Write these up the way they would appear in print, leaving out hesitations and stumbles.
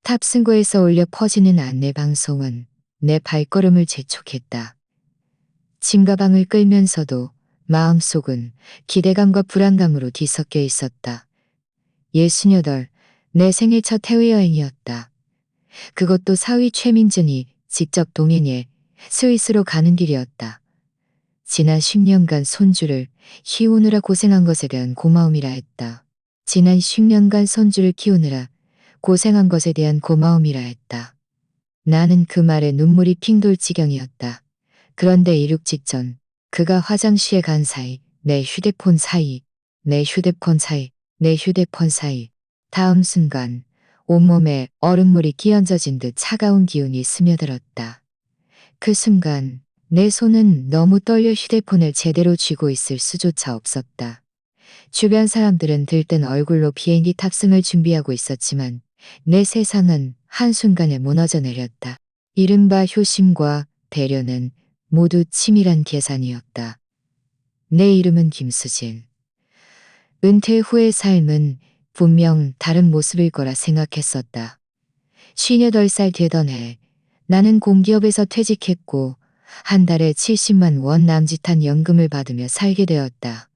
탑승구에서 울려 퍼지는 안내 방송은 내 발걸음을 재촉했다. 짐가방을 끌면서도 마음속은 기대감과 불안감으로 뒤섞여 있었다. 68, 내 생일 첫 해외여행이었다. 그것도 사위 최민준이 직접 동행해 스위스로 가는 길이었다. 지난 10년간 손주를 키우느라 고생한 것에 대한 고마움이라 했다. 지난 10년간 손주를 키우느라 고생한 것에 대한 고마움이라 했다. 나는 그 말에 눈물이 핑 돌 지경이었다. 그런데 이륙 직전 그가 화장실에 간 사이 내 휴대폰 사이 다음 순간 온몸에 얼음물이 끼얹어진 듯 차가운 기운이 스며들었다. 그 순간 내 손은 너무 떨려 휴대폰을 제대로 쥐고 있을 수조차 없었다. 주변 사람들은 들뜬 얼굴로 비행기 탑승을 준비하고 있었지만 내 세상은 한순간에 무너져 내렸다. 이른바 효심과 배려는 모두 치밀한 계산이었다. 내 이름은 김수진. 은퇴 후의 삶은 분명 다른 모습일 거라 생각했었다. 58살 되던 해 나는 공기업에서 퇴직했고 한 달에 70만 원 남짓한 연금을 받으며 살게 되었다.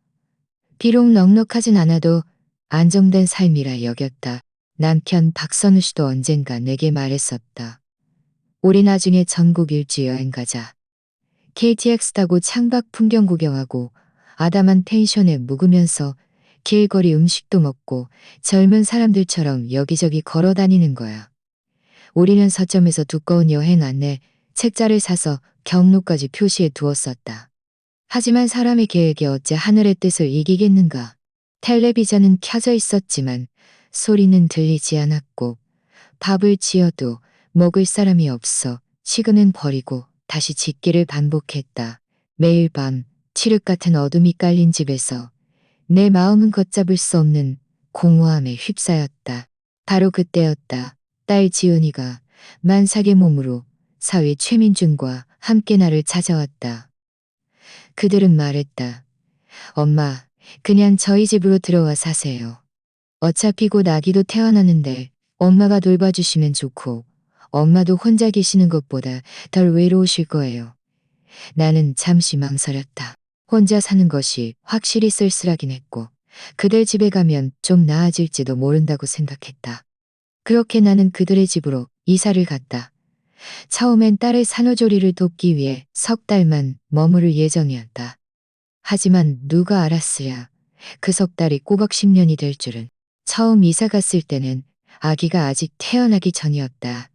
비록 넉넉하진 않아도 안정된 삶이라 여겼다. 남편 박선우 씨도 언젠가 내게 말했었다. 우리 나중에 전국 일주 여행 가자. KTX 타고 창밖 풍경 구경하고 아담한 펜션에 묵으면서 길거리 음식도 먹고 젊은 사람들처럼 여기저기 걸어 다니는 거야. 우리는 서점에서 두꺼운 여행 안내 책자를 사서 경로까지 표시해 두었었다. 하지만 사람의 계획이 어째 하늘의 뜻을 이기겠는가. 텔레비전은 켜져 있었지만 소리는 들리지 않았고 밥을 지어도 먹을 사람이 없어 식은은 버리고 다시 짓기를 반복했다. 매일 밤 칠흑 같은 어둠이 깔린 집에서 내 마음은 걷잡을 수 없는 공허함에 휩싸였다. 바로 그때였다. 딸 지은이가 만삭의 몸으로 사위 최민준과 함께 나를 찾아왔다. 그들은 말했다. 엄마, 그냥 저희 집으로 들어와 사세요. 어차피 곧 아기도 태어나는데 엄마가 돌봐주시면 좋고 엄마도 혼자 계시는 것보다 덜 외로우실 거예요. 나는 잠시 망설였다. 혼자 사는 것이 확실히 쓸쓸하긴 했고 그들 집에 가면 좀 나아질지도 모른다고 생각했다. 그렇게 나는 그들의 집으로 이사를 갔다. 처음엔 딸의 산후조리를 돕기 위해 석 달만 머무를 예정이었다. 하지만 누가 알았으랴. 그 석 달이 꼬박 10년이 될 줄은. 처음 이사 갔을 때는 아기가 아직 태어나기 전이었다.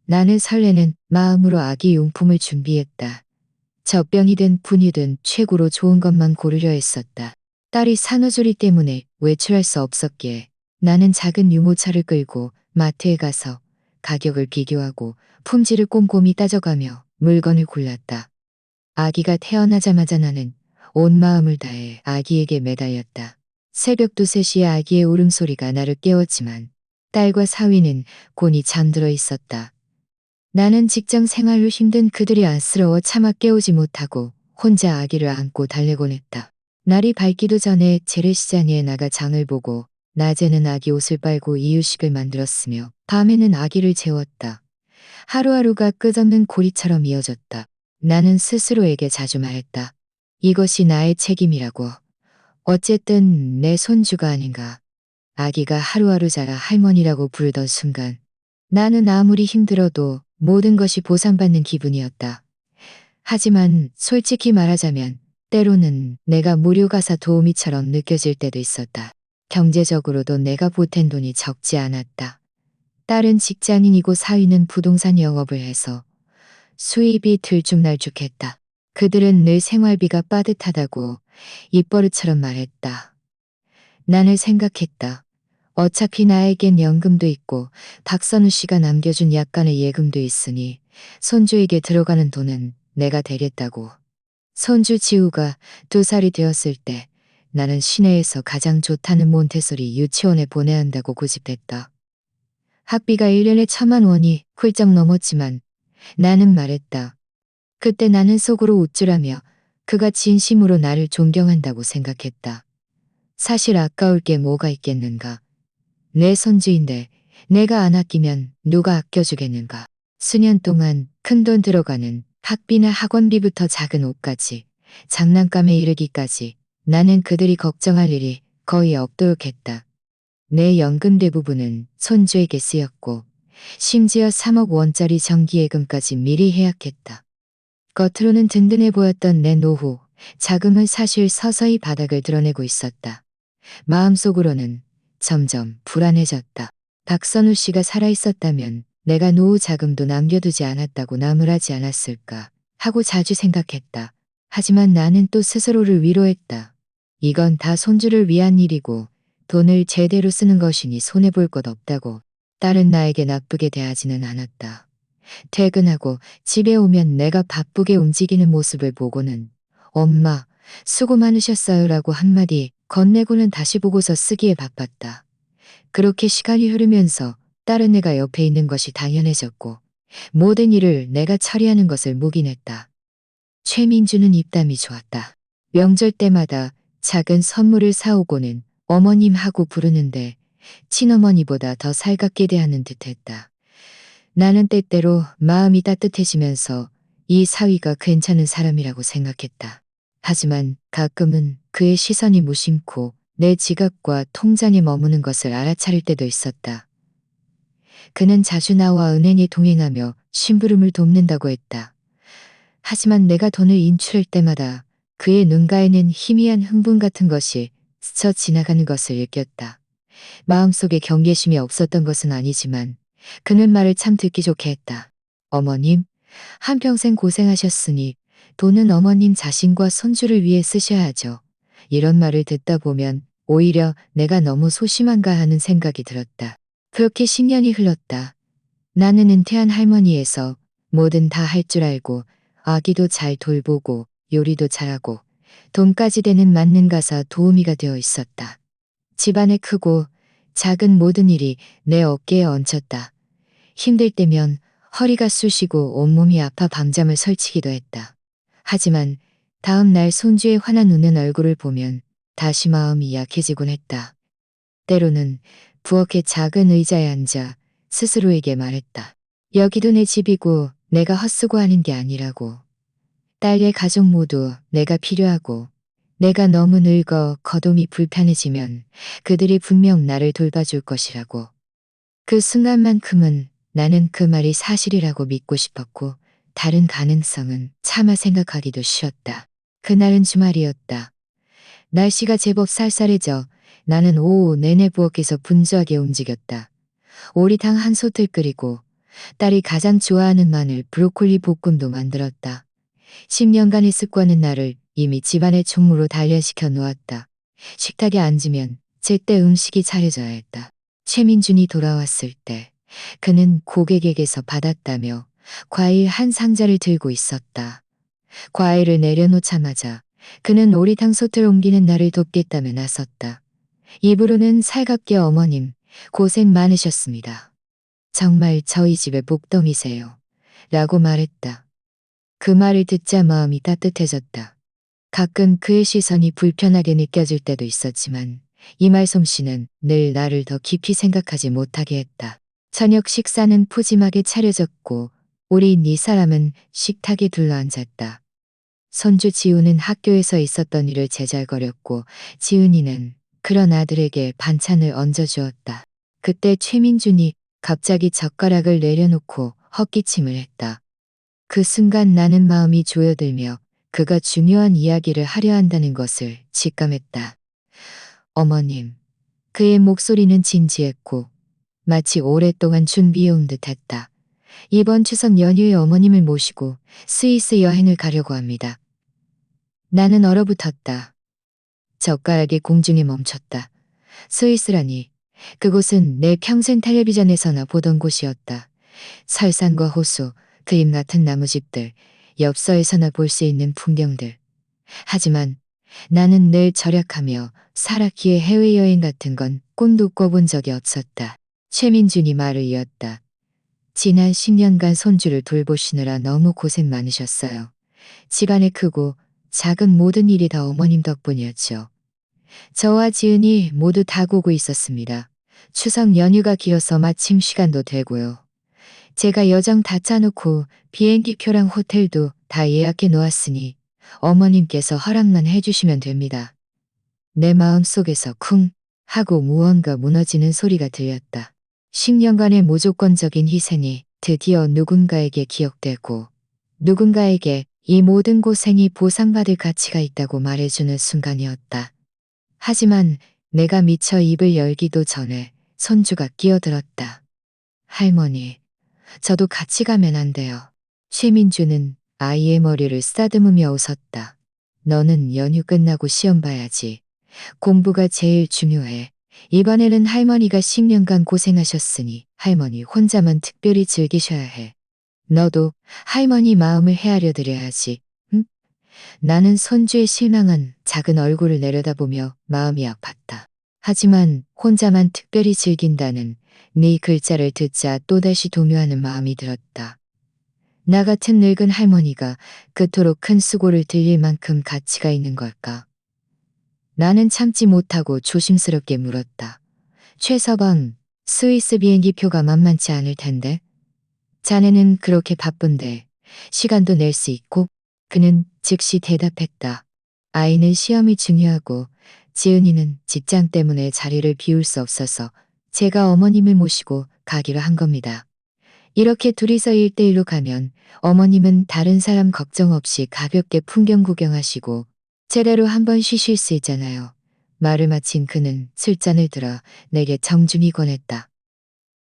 나는 설레는 마음으로 아기 용품을 준비했다. 젖병이든 분유든 최고로 좋은 것만 고르려 했었다. 딸이 산후조리 때문에 외출할 수 없었기에 나는 작은 유모차를 끌고 마트에 가서 가격을 비교하고 품질을 꼼꼼히 따져가며 물건을 골랐다. 아기가 태어나자마자 나는 온 마음을 다해 아기에게 매달렸다. 새벽 2, 3시에 아기의 울음소리가 나를 깨웠지만 딸과 사위는 곤히 잠들어 있었다. 나는 직장 생활로 힘든 그들이 안쓰러워 차마 깨우지 못하고 혼자 아기를 안고 달래곤 했다. 날이 밝기도 전에 재래시장에 나가 장을 보고 낮에는 아기 옷을 빨고 이유식을 만들었으며 밤에는 아기를 재웠다. 하루하루가 끝없는 고리처럼 이어졌다. 나는 스스로에게 자주 말했다. 이것이 나의 책임이라고. 어쨌든 내 손주가 아닌가. 아기가 하루하루 자라 할머니라고 부르던 순간 나는 아무리 힘들어도 모든 것이 보상받는 기분이었다. 하지만 솔직히 말하자면 때로는 내가 무료가사 도우미처럼 느껴질 때도 있었다. 경제적으로도 내가 보탠 돈이 적지 않았다. 딸은 직장인이고 사위는 부동산 영업을 해서 수입이 들쭉날쭉했다. 그들은 늘 생활비가 빠듯하다고 입버릇처럼 말했다. 나는 생각했다. 어차피 나에겐 연금도 있고 박선우 씨가 남겨준 약간의 예금도 있으니 손주에게 들어가는 돈은 내가 대겠다고. 손주 지우가 2살이 되었을 때 나는 시내에서 가장 좋다는 몬테소리 유치원에 보내야 한다고 고집했다. 학비가 1년에 1,000만 원이 훌쩍 넘었지만 나는 말했다. 그때 나는 속으로 우쭐하며 그가 진심으로 나를 존경한다고 생각했다. 사실 아까울 게 뭐가 있겠는가. 내 손주인데 내가 안 아끼면 누가 아껴주겠는가. 수년 동안 큰돈 들어가는 학비나 학원비부터 작은 옷까지, 장난감에 이르기까지 나는 그들이 걱정할 일이 거의 없도록 했다. 내 연금 대부분은 손주에게 쓰였고 심지어 3억 원짜리 정기예금까지 미리 해약했다. 겉으로는 든든해 보였던 내 노후, 자금은 사실 서서히 바닥을 드러내고 있었다. 마음속으로는 점점 불안해졌다. 박선우 씨가 살아있었다면 내가 노후 자금도 남겨두지 않았다고 나무라지 않았을까 하고 자주 생각했다. 하지만 나는 또 스스로를 위로했다. 이건 다 손주를 위한 일이고 돈을 제대로 쓰는 것이니 손해볼 것 없다고. 딸은 나에게 나쁘게 대하지는 않았다. 퇴근하고 집에 오면 내가 바쁘게 움직이는 모습을 보고는 엄마, 수고 많으셨어요라고 한마디 건네고는 다시 보고서 쓰기에 바빴다. 그렇게 시간이 흐르면서 딸은 내가 옆에 있는 것이 당연해졌고 모든 일을 내가 처리하는 것을 묵인했다. 최민주는 입담이 좋았다. 명절 때마다 작은 선물을 사오고는 어머님 하고 부르는데 친어머니보다 더 살갑게 대하는 듯했다. 나는 때때로 마음이 따뜻해지면서 이 사위가 괜찮은 사람이라고 생각했다. 하지만 가끔은 그의 시선이 무심코 내 지갑과 통장에 머무는 것을 알아차릴 때도 있었다. 그는 자주 나와 은행에 동행하며 심부름을 돕는다고 했다. 하지만 내가 돈을 인출할 때마다 그의 눈가에는 희미한 흥분 같은 것이 스쳐 지나가는 것을 느꼈다. 마음속에 경계심이 없었던 것은 아니지만 그는 말을 참 듣기 좋게 했다. 어머님, 한평생 고생하셨으니 돈은 어머님 자신과 손주를 위해 쓰셔야죠. 이런 말을 듣다 보면 오히려 내가 너무 소심한가 하는 생각이 들었다. 그렇게 10년이 흘렀다. 나는 은퇴한 할머니에서 뭐든 다 할 줄 알고 아기도 잘 돌보고 요리도 잘하고 돈까지 되는 맞는 가사 도우미가 되어 있었다. 집안의 크고 작은 모든 일이 내 어깨에 얹혔다. 힘들 때면 허리가 쑤시고 온몸이 아파 밤잠을 설치기도 했다. 하지만 다음 날 손주의 환한 웃는 얼굴을 보면 다시 마음이 약해지곤 했다. 때로는 부엌의 작은 의자에 앉아 스스로에게 말했다. 여기도 내 집이고 내가 헛수고 하는 게 아니라고. 딸의 가족 모두 내가 필요하고 내가 너무 늙어 거동이 불편해지면 그들이 분명 나를 돌봐줄 것이라고. 그 순간만큼은 나는 그 말이 사실이라고 믿고 싶었고 다른 가능성은 차마 생각하기도 쉬웠다. 그날은 주말이었다. 날씨가 제법 쌀쌀해져 나는 오후 내내 부엌에서 분주하게 움직였다. 오리탕 한 솥을 끓이고 딸이 가장 좋아하는 마늘 브로콜리 볶음도 만들었다. 10년간의 습관은 나를 이미 집안의 총무로 단련시켜 놓았다. 식탁에 앉으면 제때 음식이 차려져야 했다. 최민준이 돌아왔을 때 그는 고객에게서 받았다며 과일 한 상자를 들고 있었다. 과일을 내려놓자마자 그는 오리탕 솥을 옮기는 나를 돕겠다며 나섰다. 입으로는 살갑게 어머님, 고생 많으셨습니다. 정말 저희 집의 목덤이세요. 라고 말했다. 그 말을 듣자 마음이 따뜻해졌다. 가끔 그의 시선이 불편하게 느껴질 때도 있었지만 이 말솜씨는 늘 나를 더 깊이 생각하지 못하게 했다. 저녁 식사는 푸짐하게 차려졌고 우리 네 사람은 식탁에 둘러앉았다. 손주 지우는 학교에서 있었던 일을 제잘거렸고 지은이는 그런 아들에게 반찬을 얹어주었다. 그때 최민준이 갑자기 젓가락을 내려놓고 헛기침을 했다. 그 순간 나는 마음이 조여들며 그가 중요한 이야기를 하려 한다는 것을 직감했다. 어머님. 그의 목소리는 진지했고 마치 오랫동안 준비해온 듯했다. 이번 추석 연휴에 어머님을 모시고 스위스 여행을 가려고 합니다. 나는 얼어붙었다. 젓가락이 공중에 멈췄다. 스위스라니. 그곳은 내 평생 텔레비전에서나 보던 곳이었다. 설산과 호수, 그림 같은 나무집들, 엽서에서나 볼 수 있는 풍경들. 하지만 나는 늘 절약하며 살았기에 해외여행 같은 건 꿈도 꿔본 적이 없었다. 최민준이 말을 이었다. 지난 10년간 손주를 돌보시느라 너무 고생 많으셨어요. 집안의 크고 작은 모든 일이 다 어머님 덕분이었죠. 저와 지은이 모두 다 고고 있었습니다. 추석 연휴가 길어서 마침 시간도 되고요. 제가 여정 다 짜놓고 비행기표랑 호텔도 다 예약해 놓았으니 어머님께서 허락만 해주시면 됩니다. 내 마음속에서 쿵 하고 무언가 무너지는 소리가 들렸다. 10년간의 무조건적인 희생이 드디어 누군가에게 기억되고 누군가에게 이 모든 고생이 보상받을 가치가 있다고 말해주는 순간이었다. 하지만 내가 미처 입을 열기도 전에 손주가 끼어들었다. 할머니, 저도 같이 가면 안 돼요. 최민주는 아이의 머리를 쓰다듬으며 웃었다. 너는 연휴 끝나고 시험 봐야지. 공부가 제일 중요해. 이번에는 할머니가 10년간 고생하셨으니 할머니 혼자만 특별히 즐기셔야 해. 너도 할머니 마음을 헤아려 드려야지. 응? 나는 손주의 실망한 작은 얼굴을 내려다보며 마음이 아팠다. 하지만 혼자만 특별히 즐긴다는 네 글자를 듣자 또다시 동요하는 마음이 들었다. 나 같은 늙은 할머니가 그토록 큰 수고를 들릴 만큼 가치가 있는 걸까? 나는 참지 못하고 조심스럽게 물었다. 최서방, 스위스 비행기 표가 만만치 않을 텐데. 자네는 그렇게 바쁜데 시간도 낼 수 있고? 그는 즉시 대답했다. 아이는 시험이 중요하고 지은이는 직장 때문에 자리를 비울 수 없어서 제가 어머님을 모시고 가기로 한 겁니다. 이렇게 둘이서 1대1로 가면 어머님은 다른 사람 걱정 없이 가볍게 풍경 구경하시고 제대로 한번 쉬실 수 있잖아요. 말을 마친 그는 술잔을 들어 내게 정중히 권했다.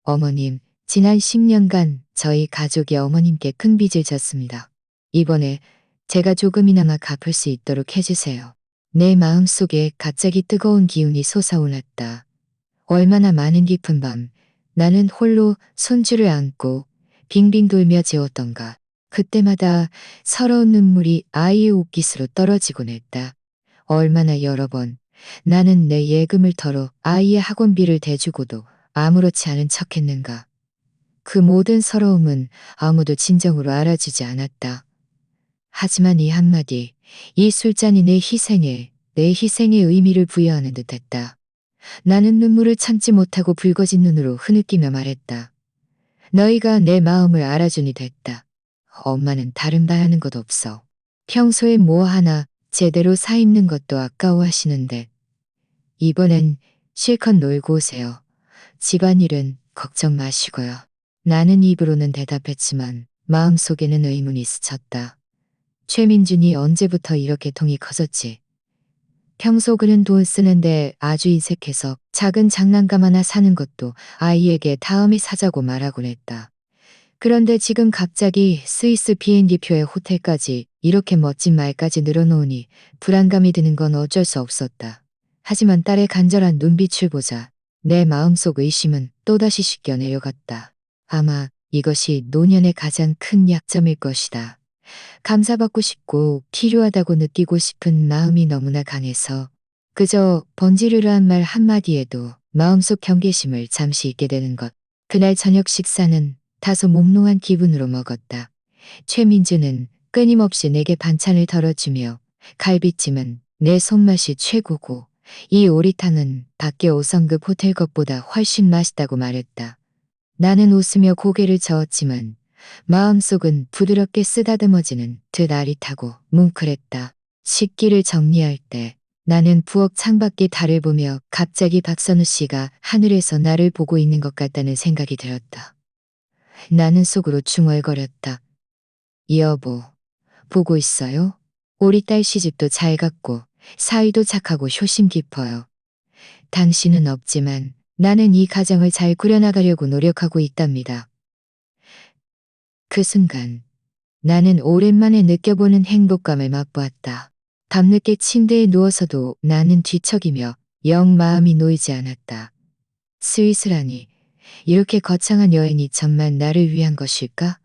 어머님, 지난 10년간 저희 가족이 어머님께 큰 빚을 졌습니다. 이번에 제가 조금이나마 갚을 수 있도록 해주세요. 내 마음속에 갑자기 뜨거운 기운이 솟아올랐다. 얼마나 많은 깊은 밤, 나는 홀로 손주를 안고 빙빙 돌며 재웠던가. 그때마다 서러운 눈물이 아이의 옷깃으로 떨어지곤 했다. 얼마나 여러 번 나는 내 예금을 털어 아이의 학원비를 대주고도 아무렇지 않은 척했는가. 그 모든 서러움은 아무도 진정으로 알아주지 않았다. 하지만 이 한마디, 이 술잔이 내 희생에 의미를 부여하는 듯했다. 나는 눈물을 참지 못하고 붉어진 눈으로 흐느끼며 말했다. 너희가 내 마음을 알아주니 됐다. 엄마는 다른 바라는 것 없어. 평소에 뭐 하나 제대로 사 입는 것도 아까워하시는데 이번엔 실컷 놀고 오세요. 집안일은 걱정 마시고요. 나는 입으로는 대답했지만 마음속에는 의문이 스쳤다. 최민준이 언제부터 이렇게 통이 커졌지? 평소 그는 돈 쓰는데 아주 인색해서 작은 장난감 하나 사는 것도 아이에게 다음에 사자고 말하곤 했다. 그런데 지금 갑자기 스위스 비행기표에 호텔까지 이렇게 멋진 말까지 늘어놓으니 불안감이 드는 건 어쩔 수 없었다. 하지만 딸의 간절한 눈빛을 보자 내 마음속 의심은 또다시 씻겨 내려갔다. 아마 이것이 노년의 가장 큰 약점일 것이다. 감사받고 싶고 필요하다고 느끼고 싶은 마음이 너무나 강해서 그저 번지르르한 말 한마디에도 마음속 경계심을 잠시 잊게 되는 것. 그날 저녁 식사는 다소 몽롱한 기분으로 먹었다. 최민주는 끊임없이 내게 반찬을 덜어주며 갈비찜은 내 손맛이 최고고 이 오리탕은 밖에 5성급 호텔 것보다 훨씬 맛있다고 말했다. 나는 웃으며 고개를 저었지만 마음속은 부드럽게 쓰다듬어지는 듯 아릿하고 뭉클했다. 식기를 정리할 때 나는 부엌 창밖의 달을 보며 갑자기 박선우 씨가 하늘에서 나를 보고 있는 것 같다는 생각이 들었다. 나는 속으로 중얼거렸다. 여보, 보고 있어요? 우리 딸 시집도 잘 갔고 사위도 착하고 효심 깊어요. 당신은 없지만 나는 이 가정을 잘 꾸려나가려고 노력하고 있답니다. 그 순간 나는 오랜만에 느껴보는 행복감을 맛보았다. 밤늦게 침대에 누워서도 나는 뒤척이며 영 마음이 놓이지 않았다. 스위스라니 이렇게 거창한 여행이 정말 나를 위한 것일까?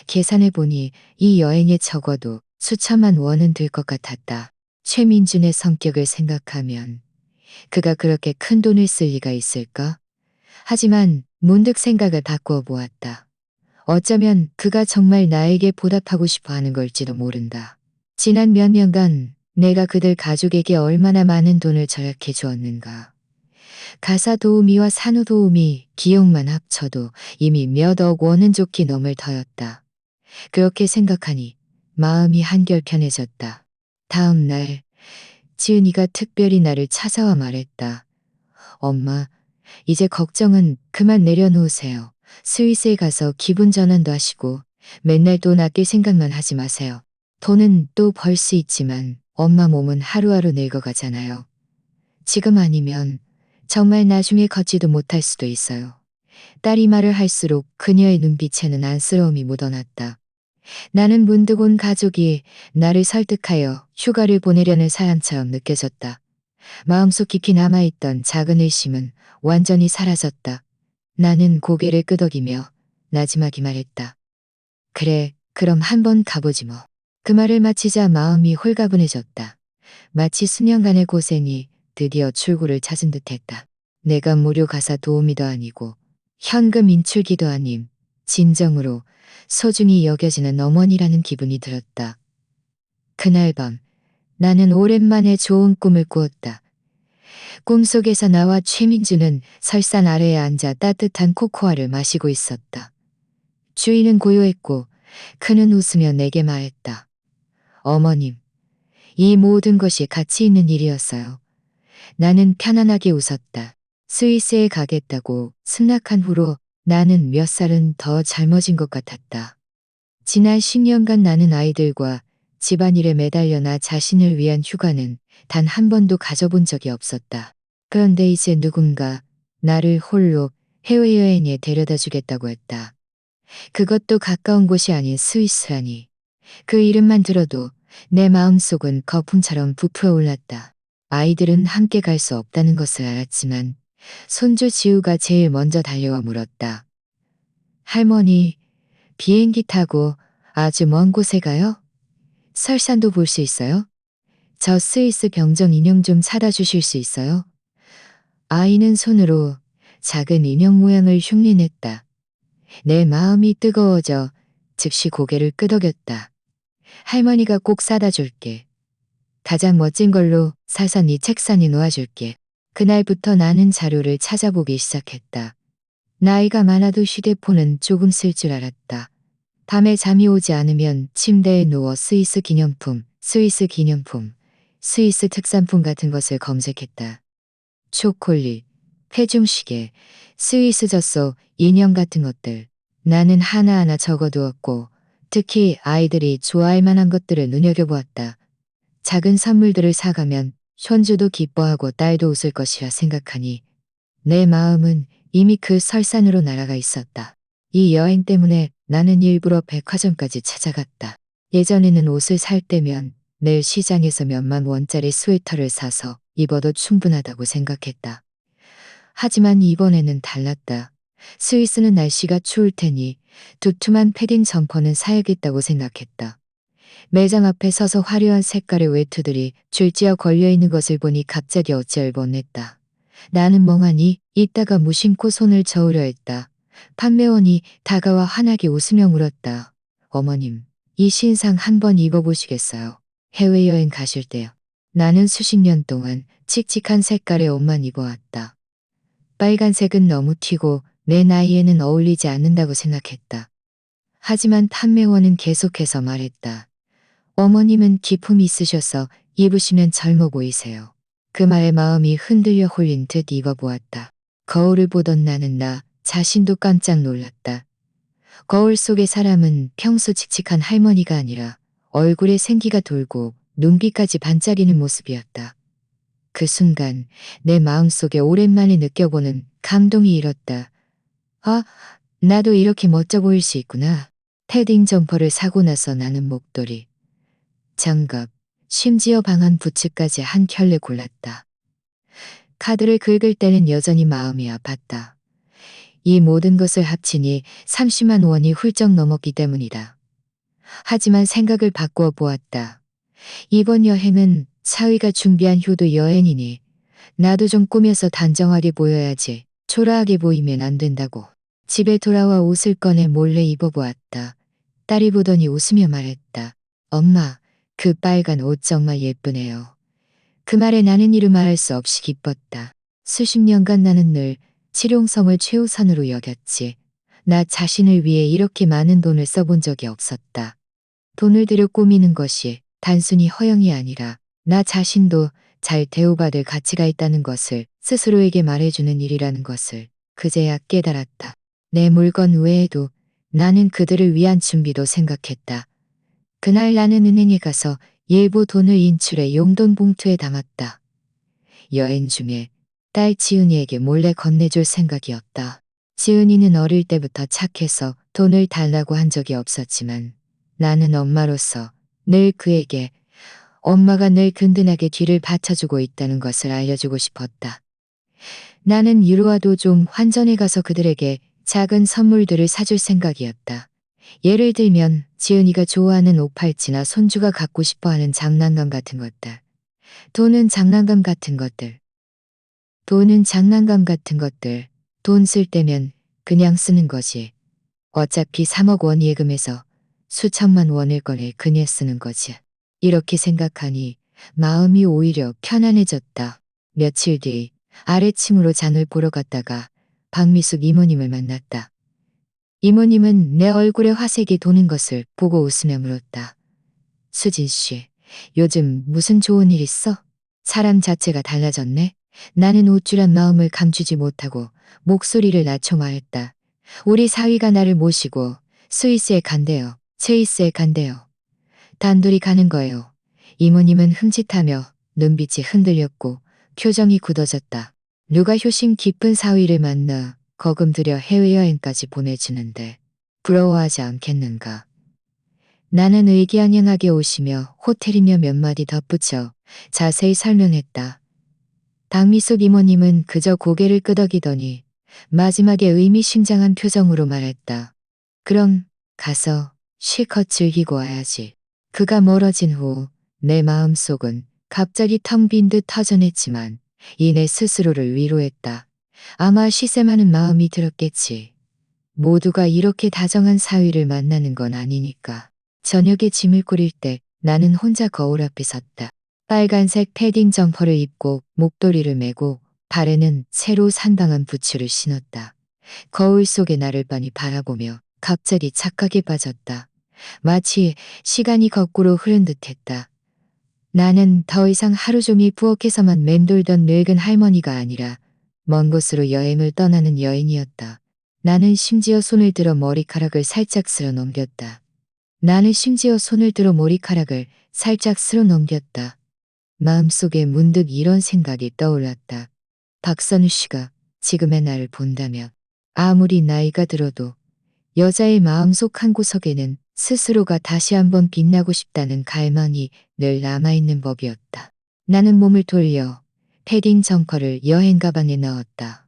계산해보니 이 여행에 적어도 수천만 원은 들 것 같았다. 최민준의 성격을 생각하면 그가 그렇게 큰 돈을 쓸 리가 있을까? 하지만 문득 생각을 바꾸어 보았다. 어쩌면 그가 정말 나에게 보답하고 싶어 하는 걸지도 모른다. 지난 몇 년간 내가 그들 가족에게 얼마나 많은 돈을 절약해 주었는가. 가사 도우미와 산후 도우미 기용만 합쳐도 이미 몇 억 원은 좋게 넘을 터였다. 그렇게 생각하니 마음이 한결 편해졌다. 다음 날 지은이가 특별히 나를 찾아와 말했다. 엄마, 이제 걱정은 그만 내려놓으세요. 스위스에 가서 기분 전환도 하시고 맨날 돈 아낄 생각만 하지 마세요. 돈은 또 벌 수 있지만 엄마 몸은 하루하루 늙어가잖아요. 지금 아니면 정말 나중에 걷지도 못할 수도 있어요. 딸이 말을 할수록 그녀의 눈빛에는 안쓰러움이 묻어났다. 나는 문득 온 가족이 나를 설득하여 휴가를 보내려는 사람처럼 느껴졌다. 마음속 깊이 남아있던 작은 의심은 완전히 사라졌다. 나는 고개를 끄덕이며 나지막이 말했다. 그래, 그럼 한번 가보지 뭐. 그 말을 마치자 마음이 홀가분해졌다. 마치 수년간의 고생이 드디어 출구를 찾은 듯했다. 내가 무료 가사 도우미도 아니고 현금 인출기도 아님 진정으로 소중히 여겨지는 어머니라는 기분이 들었다. 그날 밤 나는 오랜만에 좋은 꿈을 꾸었다. 꿈속에서 나와 최민주는 설산 아래에 앉아 따뜻한 코코아를 마시고 있었다. 주인은 고요했고 그는 웃으며 내게 말했다. 어머님, 이 모든 것이 가치 있는 일이었어요. 나는 편안하게 웃었다. 스위스에 가겠다고 승낙한 후로 나는 몇 살은 더 젊어진 것 같았다. 지난 10년간 나는 아이들과 집안일에 매달려 나 자신을 위한 휴가는 단 한 번도 가져본 적이 없었다. 그런데 이제 누군가 나를 홀로 해외여행에 데려다 주겠다고 했다. 그것도 가까운 곳이 아닌 스위스라니. 그 이름만 들어도 내 마음속은 거품처럼 부풀어 올랐다. 아이들은 함께 갈 수 없다는 것을 알았지만 손주 지우가 제일 먼저 달려와 물었다. 할머니, 비행기 타고 아주 먼 곳에 가요? 설산도 볼 수 있어요? 저 스위스 병정 인형 좀 사다 주실 수 있어요? 아이는 손으로 작은 인형 모양을 흉내냈다. 내 마음이 뜨거워져 즉시 고개를 끄덕였다. 할머니가 꼭 사다 줄게. 가장 멋진 걸로 사서 네 책상에 놓아줄게. 그날부터 나는 자료를 찾아보기 시작했다. 나이가 많아도 휴대폰은 조금 쓸 줄 알았다. 밤에 잠이 오지 않으면 침대에 누워 스위스 기념품, 스위스 특산품 같은 것을 검색했다. 초콜릿, 폐중시계, 스위스 젖소, 인형 같은 것들. 나는 하나하나 적어두었고 특히 아이들이 좋아할 만한 것들을 눈여겨보았다. 작은 선물들을 사가면 손주도 기뻐하고 딸도 웃을 것이라 생각하니 내 마음은 이미 그 설산으로 날아가 있었다. 이 여행 때문에 나는 일부러 백화점까지 찾아갔다. 예전에는 옷을 살 때면 내일 시장에서 몇만 원짜리 스웨터를 사서 입어도 충분하다고 생각했다. 하지만 이번에는 달랐다. 스위스는 날씨가 추울 테니 두툼한 패딩 점퍼는 사야겠다고 생각했다. 매장 앞에 서서 화려한 색깔의 외투들이 줄지어 걸려있는 것을 보니 갑자기 어찌할 뻔했다. 나는 멍하니 있다가 무심코 손을 저으려 했다. 판매원이 다가와 환하게 웃으며 물었다. 어머님, 이 신상 한번 입어보시겠어요? 해외여행 가실 때요. 나는 수십 년 동안 칙칙한 색깔의 옷만 입어왔다. 빨간색은 너무 튀고 내 나이에는 어울리지 않는다고 생각했다. 하지만 판매원은 계속해서 말했다. 어머님은 기품이 있으셔서 입으시면 젊어 보이세요. 그 말에 마음이 흔들려 홀린 듯 입어보았다. 거울을 보던 나는 나 자신도 깜짝 놀랐다. 거울 속의 사람은 평소 칙칙한 할머니가 아니라 얼굴에 생기가 돌고 눈빛까지 반짝이는 모습이었다. 그 순간 내 마음속에 오랜만에 느껴보는 감동이 일었다. 아, 나도 이렇게 멋져 보일 수 있구나. 패딩 점퍼를 사고 나서 나는 목도리, 장갑, 심지어 방한 부츠까지 한 켤레 골랐다. 카드를 긁을 때는 여전히 마음이 아팠다. 이 모든 것을 합치니 30만 원이 훌쩍 넘었기 때문이다. 하지만 생각을 바꾸어 보았다. 이번 여행은 사위가 준비한 효도 여행이니 나도 좀 꾸며서 단정하게 보여야지. 초라하게 보이면 안 된다고. 집에 돌아와 옷을 꺼내 몰래 입어보았다. 딸이 보더니 웃으며 말했다. 엄마, 그 빨간 옷 정말 예쁘네요. 그 말에 나는 이루 말할 수 없이 기뻤다. 수십 년간 나는 늘 실용성을 최우선으로 여겼지. 나 자신을 위해 이렇게 많은 돈을 써본 적이 없었다. 돈을 들여 꾸미는 것이 단순히 허영이 아니라 나 자신도 잘 대우받을 가치가 있다는 것을 스스로에게 말해주는 일이라는 것을 그제야 깨달았다. 내 물건 외에도 나는 그들을 위한 준비도 생각했다. 그날 나는 은행에 가서 일부 돈을 인출해 용돈 봉투에 담았다. 여행 중에 딸 지은이에게 몰래 건네줄 생각이었다. 지은이는 어릴 때부터 착해서 돈을 달라고 한 적이 없었지만 나는 엄마로서 늘 그에게 엄마가 늘 든든하게 뒤를 받쳐주고 있다는 것을 알려주고 싶었다. 나는 유로와도 좀 환전해 가서 그들에게 작은 선물들을 사줄 생각이었다. 예를 들면 지은이가 좋아하는 옷팔찌나 손주가 갖고 싶어하는 장난감 같은 것들. 돈은 장난감 같은 것들. 돈은 장난감 같은 것들. 돈 쓸 때면 그냥 쓰는 거지. 어차피 3억 원 예금에서 수천만 원을 꺼내 그냥 쓰는 거지. 이렇게 생각하니 마음이 오히려 편안해졌다. 며칠 뒤 아래층으로 장을 보러 갔다가 박미숙 이모님을 만났다. 이모님은 내 얼굴에 화색이 도는 것을 보고 웃으며 물었다. 수진 씨, 요즘 무슨 좋은 일 있어? 사람 자체가 달라졌네? 나는 우쭐한 마음을 감추지 못하고 목소리를 낮춰 말했다. 우리 사위가 나를 모시고 스위스에 간대요. 스위스에 간대요. 단둘이 가는 거예요. 이모님은 흠칫하며 눈빛이 흔들렸고 표정이 굳어졌다. 누가 효심 깊은 사위를 만나 거금 들여 해외여행까지 보내주는데 부러워하지 않겠는가. 나는 의기양양하게 오시며 호텔이며 몇 마디 덧붙여 자세히 설명했다. 박미숙 이모님은 그저 고개를 끄덕이더니 마지막에 의미심장한 표정으로 말했다. 그럼 가서 실컷 즐기고 와야지. 그가 멀어진 후 내 마음속은 갑자기 텅 빈 듯 허전했지만 이내 스스로를 위로했다. 아마 시샘하는 마음이 들었겠지. 모두가 이렇게 다정한 사위를 만나는 건 아니니까. 저녁에 짐을 꾸릴 때 나는 혼자 거울 앞에 섰다. 빨간색 패딩 점퍼를 입고 목도리를 메고 발에는 새로 산방한 부츠를 신었다. 거울 속에 나를 빤히 바라보며 갑자기 착각에 빠졌다. 마치 시간이 거꾸로 흐른 듯했다. 나는 더 이상 하루 종일 부엌에서만 맴돌던 늙은 할머니가 아니라 먼 곳으로 여행을 떠나는 여인이었다. 나는 심지어 손을 들어 머리카락을 살짝 쓸어 넘겼다. 마음속에 문득 이런 생각이 떠올랐다. 박선우 씨가 지금의 나를 본다면 아무리 나이가 들어도 여자의 마음속 한 구석에는 스스로가 다시 한번 빛나고 싶다는 갈망이 늘 남아있는 법이었다. 나는 몸을 돌려 패딩 점퍼를 여행 가방에 넣었다.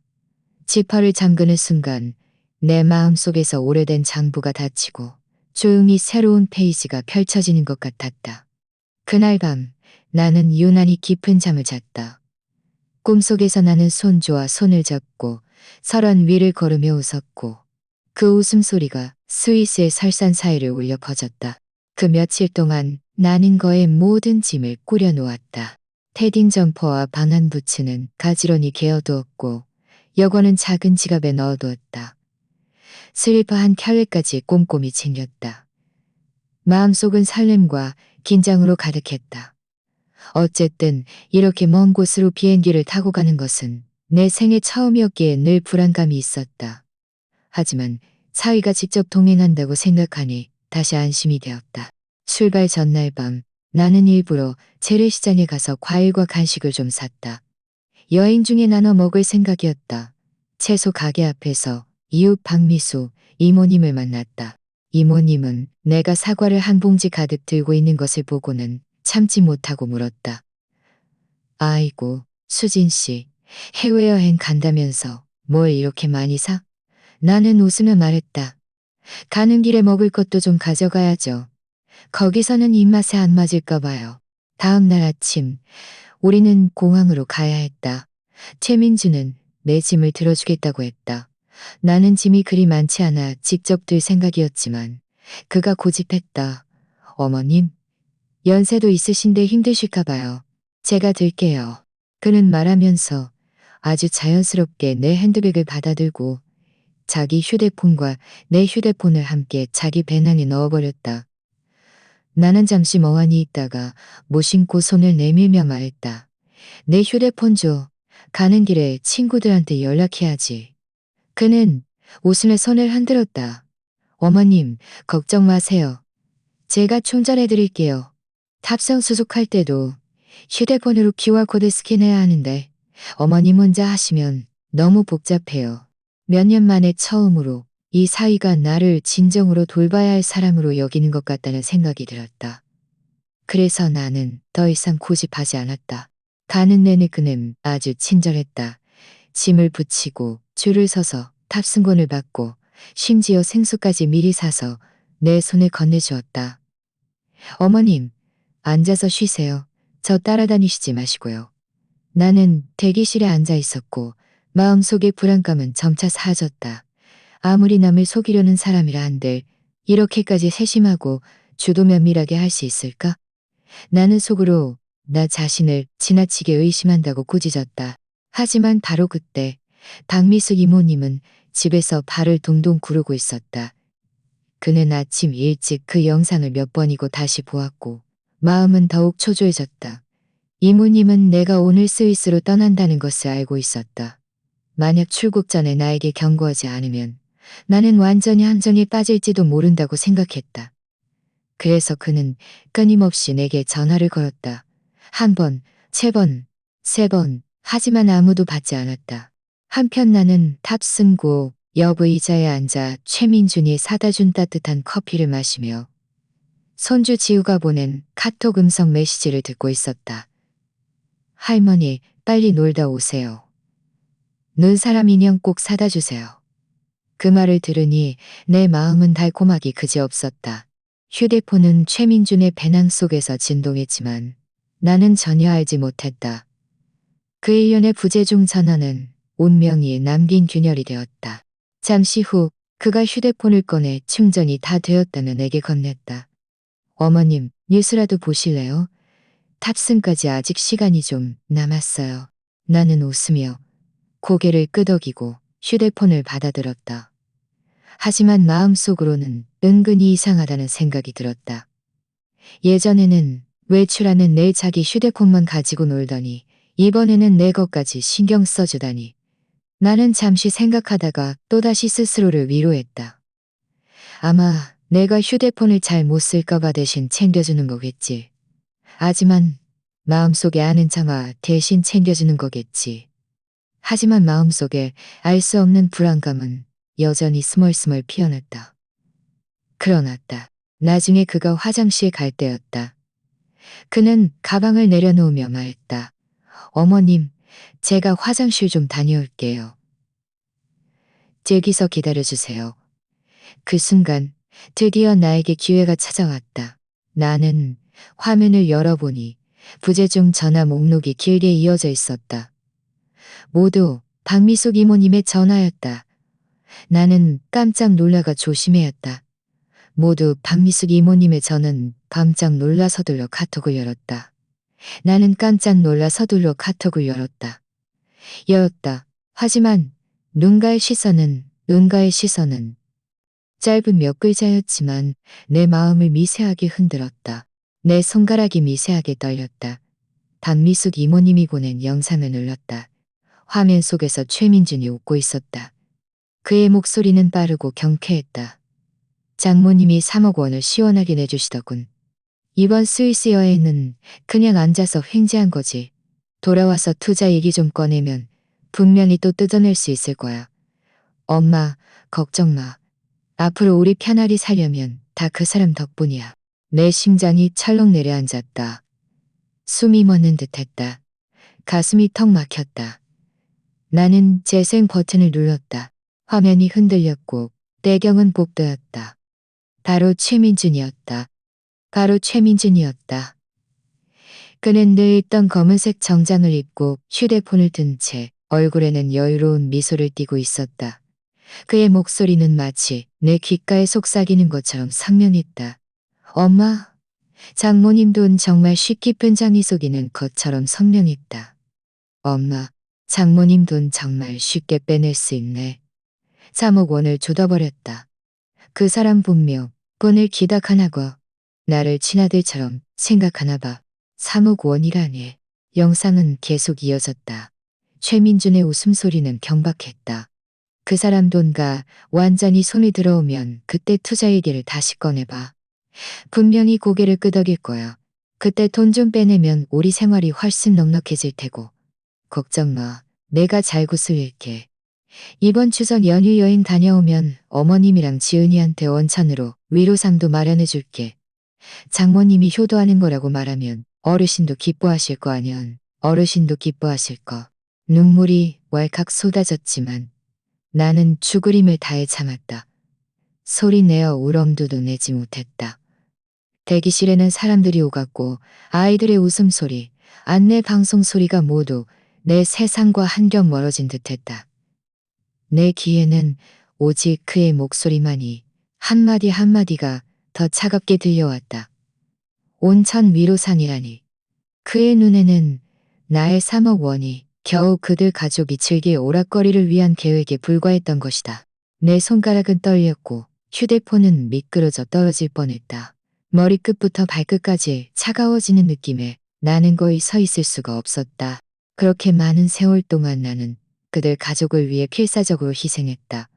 지퍼를 잠그는 순간 내 마음속에서 오래된 장부가 닫히고 조용히 새로운 페이지가 펼쳐지는 것 같았다. 그날 밤 나는 유난히 깊은 잠을 잤다. 꿈속에서 나는 손주와 손을 잡고 설원 위를 걸으며 웃었고 그 웃음소리가 스위스의 설산 사이를 울려 퍼졌다. 그 며칠 동안 나는 거의 모든 짐을 꾸려 놓았다. 패딩 점퍼와 방한 부츠는 가지런히 개어두었고 여권은 작은 지갑에 넣어두었다. 슬리퍼 한 켤레까지 꼼꼼히 챙겼다. 마음속은 설렘과 긴장으로 가득했다. 어쨌든 이렇게 먼 곳으로 비행기를 타고 가는 것은 내 생애 처음이었기에 늘 불안감이 있었다. 하지만 사위가 직접 동행한다고 생각하니 다시 안심이 되었다. 출발 전날 밤 나는 일부러 재래시장에 가서 과일과 간식을 좀 샀다. 여행 중에 나눠 먹을 생각이었다. 채소 가게 앞에서 이웃 박미수 이모님을 만났다. 이모님은 내가 사과를 한 봉지 가득 들고 있는 것을 보고는 참지 못하고 물었다. 아이고, 수진 씨, 해외여행 간다면서 뭘 이렇게 많이 사? 나는 웃으며 말했다. 가는 길에 먹을 것도 좀 가져가야죠. 거기서는 입맛에 안 맞을까 봐요. 다음 날 아침 우리는 공항으로 가야 했다. 최민주는 내 짐을 들어주겠다고 했다. 나는 짐이 그리 많지 않아 직접 들 생각이었지만 그가 고집했다. 어머님, 연세도 있으신데 힘드실까 봐요. 제가 들게요. 그는 말하면서 아주 자연스럽게 내 핸드백을 받아들고 자기 휴대폰과 내 휴대폰을 함께 자기 배낭에 넣어버렸다. 나는 잠시 멍하니 있다가 무심코 손을 내밀며 말했다. 내 휴대폰 줘. 가는 길에 친구들한테 연락해야지. 그는 웃으며 손을 흔들었다. 어머님, 걱정 마세요. 제가 충전해 드릴게요. 탑승 수속할 때도 휴대폰으로 QR코드 스캔해야 하는데 어머님 혼자 하시면 너무 복잡해요. 몇 년 만에 처음으로 이 사위가 나를 진정으로 돌봐야 할 사람으로 여기는 것 같다는 생각이 들었다. 그래서 나는 더 이상 고집하지 않았다. 가는 내내 그는 아주 친절했다. 짐을 붙이고 줄을 서서 탑승권을 받고 심지어 생수까지 미리 사서 내 손에 건네주었다. 어머님, 앉아서 쉬세요. 저 따라다니시지 마시고요. 나는 대기실에 앉아 있었고 마음속의 불안감은 점차 사라졌다. 아무리 남을 속이려는 사람이라 한들 이렇게까지 세심하고 주도 면밀하게 할 수 있을까? 나는 속으로 나 자신을 지나치게 의심한다고 꾸짖었다. 하지만 바로 그때 박미숙 이모님은 집에서 발을 동동 구르고 있었다. 그는 아침 일찍 그 영상을 몇 번이고 다시 보았고 마음은 더욱 초조해졌다. 이모님은 내가 오늘 스위스로 떠난다는 것을 알고 있었다. 만약 출국 전에 나에게 경고하지 않으면 나는 완전히 함정에 빠질지도 모른다고 생각했다. 그래서 그는 끊임없이 내게 전화를 걸었다. 한 번, 세 번, 세 번, 하지만 아무도 받지 않았다. 한편 나는 탑승구 옆 의자에 앉아 최민준이 사다 준 따뜻한 커피를 마시며 손주 지우가 보낸 카톡 음성 메시지를 듣고 있었다. 할머니, 빨리 놀다 오세요. 눈사람 인형 꼭 사다 주세요. 그 말을 들으니 내 마음은 달콤하기 그지없었다. 휴대폰은 최민준의 배낭 속에서 진동했지만 나는 전혀 알지 못했다. 그 일련의 부재중 전화는 운명이 남긴 균열이 되었다. 잠시 후 그가 휴대폰을 꺼내 충전이 다 되었다며 내게 건넸다. 어머님, 뉴스라도 보실래요? 탑승까지 아직 시간이 좀 남았어요. 나는 웃으며 고개를 끄덕이고 휴대폰을 받아들었다. 하지만 마음속으로는 은근히 이상하다는 생각이 들었다. 예전에는 외출하는 내 자기 휴대폰만 가지고 놀더니 이번에는 내 것까지 신경 써주다니. 나는 잠시 생각하다가 또다시 스스로를 위로했다. 아마 내가 휴대폰을 잘 못 쓸까봐 대신 챙겨주는 거겠지. 하지만 마음속에 아는 차마 대신 챙겨주는 거겠지. 하지만 마음속에 알 수 없는 불안감은 여전히 스멀스멀 피어났다. 그러났다. 나중에 그가 화장실 갈 때였다. 그는 가방을 내려놓으며 말했다. 어머님, 제가 화장실 좀 다녀올게요. 저기서 기다려주세요. 그 순간 드디어 나에게 기회가 찾아왔다. 나는 화면을 열어보니 부재중 전화 목록이 길게 이어져 있었다. 모두 박미숙 이모님의 전화였다. 나는 깜짝 놀라가 조심해야 했다. 모두 박미숙 이모님의 저는 깜짝 놀라 서둘러 카톡을 열었다. 나는 깜짝 놀라 서둘러 카톡을 열었다. 하지만 눈가의 시선은 짧은 몇 글자였지만 내 마음을 미세하게 흔들었다. 내 손가락이 미세하게 떨렸다. 박미숙 이모님이 보낸 영상을 눌렀다. 화면 속에서 최민준이 웃고 있었다. 그의 목소리는 빠르고 경쾌했다. 장모님이 3억 원을 시원하게 내주시더군. 이번 스위스 여행은 그냥 앉아서 횡재한 거지. 돌아와서 투자 얘기 좀 꺼내면 분명히 또 뜯어낼 수 있을 거야. 엄마, 걱정 마. 앞으로 우리 편하게 살려면 다 그 사람 덕분이야. 내 심장이 철렁 내려앉았다. 숨이 멎는 듯했다. 가슴이 턱 막혔다. 나는 재생 버튼을 눌렀다. 화면이 흔들렸고 배경은 복도였다. 바로 최민준이었다. 그는 늘 입던 검은색 정장을 입고 휴대폰을 든 채 얼굴에는 여유로운 미소를 띠고 있었다. 그의 목소리는 마치 내 귓가에 속삭이는 것처럼 상냥했다. 엄마, 장모님 돈 정말 식 깊은 장이 속이는 것처럼 선명했다. 엄마, 장모님 돈 정말 쉽게 빼낼 수 있네. 3억 원을 쏟아버렸다. 그 사람 분명 돈을 기다하나고 나를 친아들처럼 생각하나 봐. 3억 원이라니. 영상은 계속 이어졌다. 최민준의 웃음소리는 경박했다. 그 사람 돈가 완전히 손이 들어오면 그때 투자 얘기를 다시 꺼내봐. 분명히 고개를 끄덕일 거야. 그때 돈 좀 빼내면 우리 생활이 훨씬 넉넉해질 테고. 걱정 마. 내가 잘 구슬릴게. 이번 추석 연휴 여행 다녀오면 어머님이랑 지은이한테 원찬으로 위로상도 마련해 줄게. 장모님이 효도하는 거라고 말하면 어르신도 기뻐하실 거 아니야. 어르신도 기뻐하실 거. 눈물이 왈칵 쏟아졌지만 나는 죽을 힘을 다해 참았다. 소리 내어 울 엄두도 내지 못했다. 대기실에는 사람들이 오갔고 아이들의 웃음소리, 안내 방송 소리가 모두 내 세상과 한 뼘 멀어진 듯했다. 내 귀에는 오직 그의 목소리만이 한마디 한마디가 더 차갑게 들려왔다. 온천 위로상이라니. 그의 눈에는 나의 3억 원이 겨우 그들 가족이 즐길 오락거리를 위한 계획에 불과했던 것이다. 내 손가락은 떨렸고 휴대폰은 미끄러져 떨어질 뻔했다. 머리끝부터 발끝까지 차가워지는 느낌에 나는 거의 서 있을 수가 없었다. 그렇게 많은 세월 동안 나는 그들 가족을 위해 필사적으로 희생했다.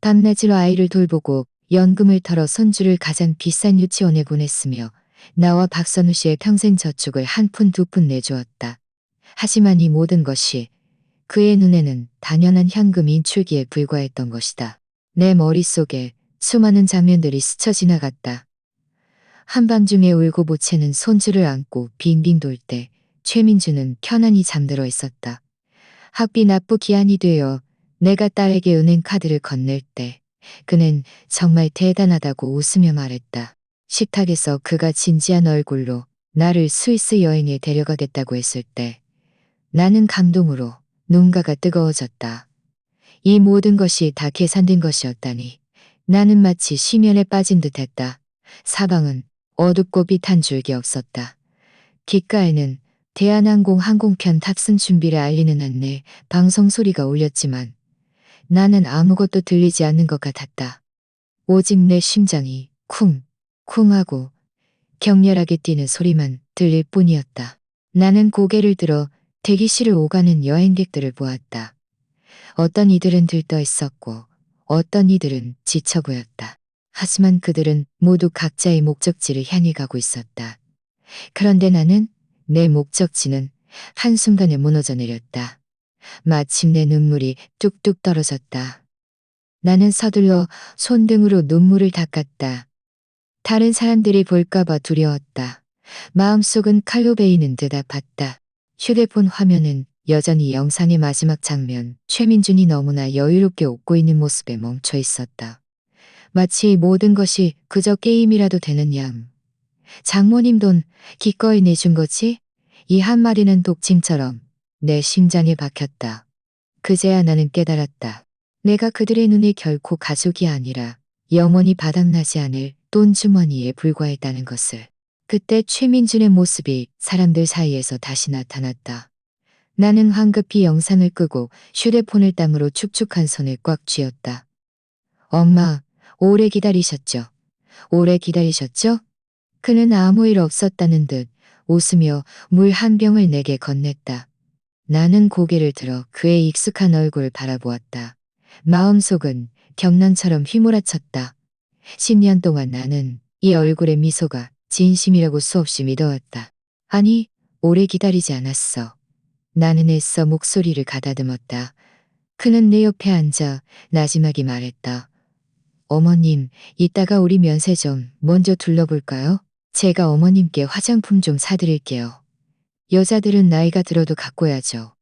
밤낮으로 아이를 돌보고 연금을 털어 손주를 가장 비싼 유치원에 보냈으며 나와 박선우 씨의 평생 저축을 한 푼 두 푼 내주었다. 하지만 이 모든 것이 그의 눈에는 당연한 현금 인출기에 불과했던 것이다. 내 머릿속에 수많은 장면들이 스쳐 지나갔다. 한밤중에 울고 보채는 손주를 안고 빙빙 돌 때 최민주는 편안히 잠들어 있었다. 학비 납부 기한이 되어 내가 딸에게 은행 카드를 건넬 때 그는 정말 대단하다고 웃으며 말했다. 식탁에서 그가 진지한 얼굴로 나를 스위스 여행에 데려가겠다고 했을 때 나는 감동으로 눈가가 뜨거워졌다. 이 모든 것이 다 계산된 것이었다니. 나는 마치 심연에 빠진 듯했다. 사방은 어둡고 빛 한 줄기 없었다. 귓가에는 대한항공 항공편 탑승 준비를 알리는 안내 방송 소리가 울렸지만 나는 아무것도 들리지 않는 것 같았다. 오직 내 심장이 쿵, 쿵 하고 격렬하게 뛰는 소리만 들릴 뿐이었다. 나는 고개를 들어 대기실을 오가는 여행객들을 보았다. 어떤 이들은 들떠 있었고 어떤 이들은 지쳐 보였다. 하지만 그들은 모두 각자의 목적지를 향해 가고 있었다. 그런데 나는 내 목적지는 한순간에 무너져 내렸다. 마침내 눈물이 뚝뚝 떨어졌다. 나는 서둘러 손등으로 눈물을 닦았다. 다른 사람들이 볼까봐 두려웠다. 마음속은 칼로 베이는 듯 아팠다. 휴대폰 화면은 여전히 영상의 마지막 장면, 최민준이 너무나 여유롭게 웃고 있는 모습에 멈춰 있었다. 마치 모든 것이 그저 게임이라도 되는 양. 장모님 돈 기꺼이 내준 거지? 이 한마디는 독침처럼 내 심장에 박혔다. 그제야 나는 깨달았다. 내가 그들의 눈에 결코 가족이 아니라 영원히 바닥나지 않을 돈 주머니에 불과했다는 것을. 그때 최민준의 모습이 사람들 사이에서 다시 나타났다. 나는 황급히 영상을 끄고 휴대폰을 땅으로 축축한 손을 꽉 쥐었다. 엄마, 오래 기다리셨죠? 오래 기다리셨죠? 그는 아무 일 없었다는 듯 웃으며 물 한 병을 내게 건넸다. 나는 고개를 들어 그의 익숙한 얼굴을 바라보았다. 마음속은 격난처럼 휘몰아쳤다. 10년 동안 나는 이 얼굴의 미소가 진심이라고 수없이 믿어왔다. 아니, 오래 기다리지 않았어. 나는 애써 목소리를 가다듬었다. 그는 내 옆에 앉아 나지막이 말했다. 어머님, 이따가 우리 면세 좀 먼저 둘러볼까요? 제가 어머님께 화장품 좀 사드릴게요. 여자들은 나이가 들어도 가꿔야죠.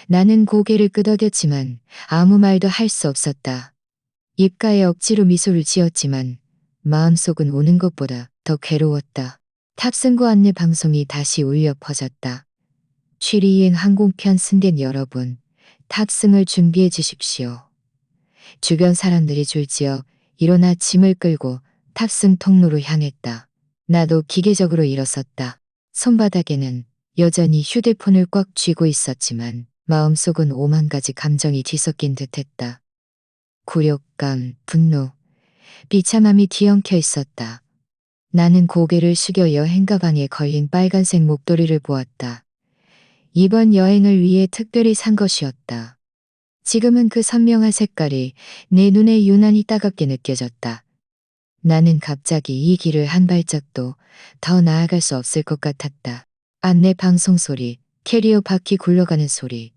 나는 고개를 끄덕였지만 아무 말도 할 수 없었다. 입가에 억지로 미소를 지었지만 마음속은 우는 것보다 더 괴로웠다. 탑승구 안내 방송이 다시 울려 퍼졌다. 취리행 항공편 승객 여러분, 탑승을 준비해 주십시오. 주변 사람들이 줄지어 일어나 짐을 끌고 탑승 통로로 향했다. 나도 기계적으로 일어섰다. 손바닥에는 여전히 휴대폰을 꽉 쥐고 있었지만 마음속은 오만 가지 감정이 뒤섞인 듯했다. 굴욕감, 분노, 비참함이 뒤엉켜 있었다. 나는 고개를 숙여 여행 가방에 걸린 빨간색 목도리를 보았다. 이번 여행을 위해 특별히 산 것이었다. 지금은 그 선명한 색깔이 내 눈에 유난히 따갑게 느껴졌다. 나는 갑자기 이 길을 한 발짝도 더 나아갈 수 없을 것 같았다. 안내 방송 소리, 캐리어 바퀴 굴러가는 소리,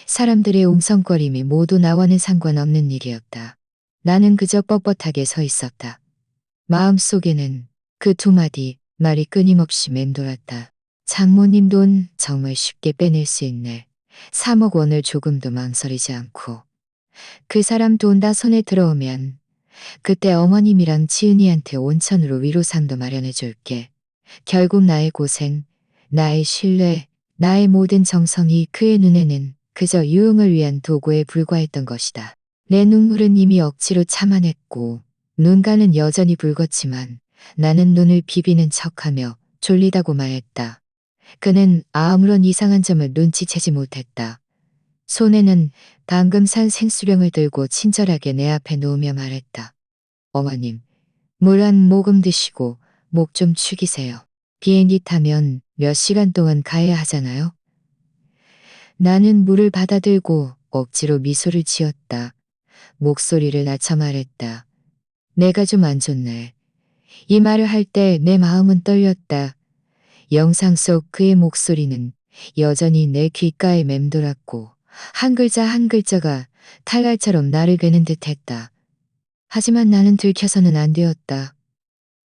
사람들의 웅성거림이 모두 나와는 상관없는 일이었다. 나는 그저 뻣뻣하게 서 있었다. 마음속에는 그 두 마디 말이 끊임없이 맴돌았다. 장모님 돈 정말 쉽게 빼낼 수 있네. 3억 원을 조금도 망설이지 않고. 그 사람 돈 다 손에 들어오면 그때 어머님이랑 지은이한테 온천으로 위로상도 마련해 줄게. 결국 나의 고생, 나의 신뢰, 나의 모든 정성이 그의 눈에는 그저 유흥을 위한 도구에 불과했던 것이다. 내 눈물은 이미 억지로 참아냈고 눈가는 여전히 붉었지만 나는 눈을 비비는 척하며 졸리다고 말했다. 그는 아무런 이상한 점을 눈치채지 못했다. 손에는 방금 산 생수령을 들고 친절하게 내 앞에 놓으며 말했다. 어머님, 물 한 모금 드시고 목 좀 축이세요. 비행기 타면 몇 시간 동안 가야 하잖아요. 나는 물을 받아들고 억지로 미소를 지었다. 목소리를 낮춰 말했다. 내가 좀 안 좋네. 이 말을 할 때 내 마음은 떨렸다. 영상 속 그의 목소리는 여전히 내 귓가에 맴돌았고 한 글자 한 글자가 탈갈처럼 나를 베는 듯했다. 하지만 나는 들켜서는 안 되었다.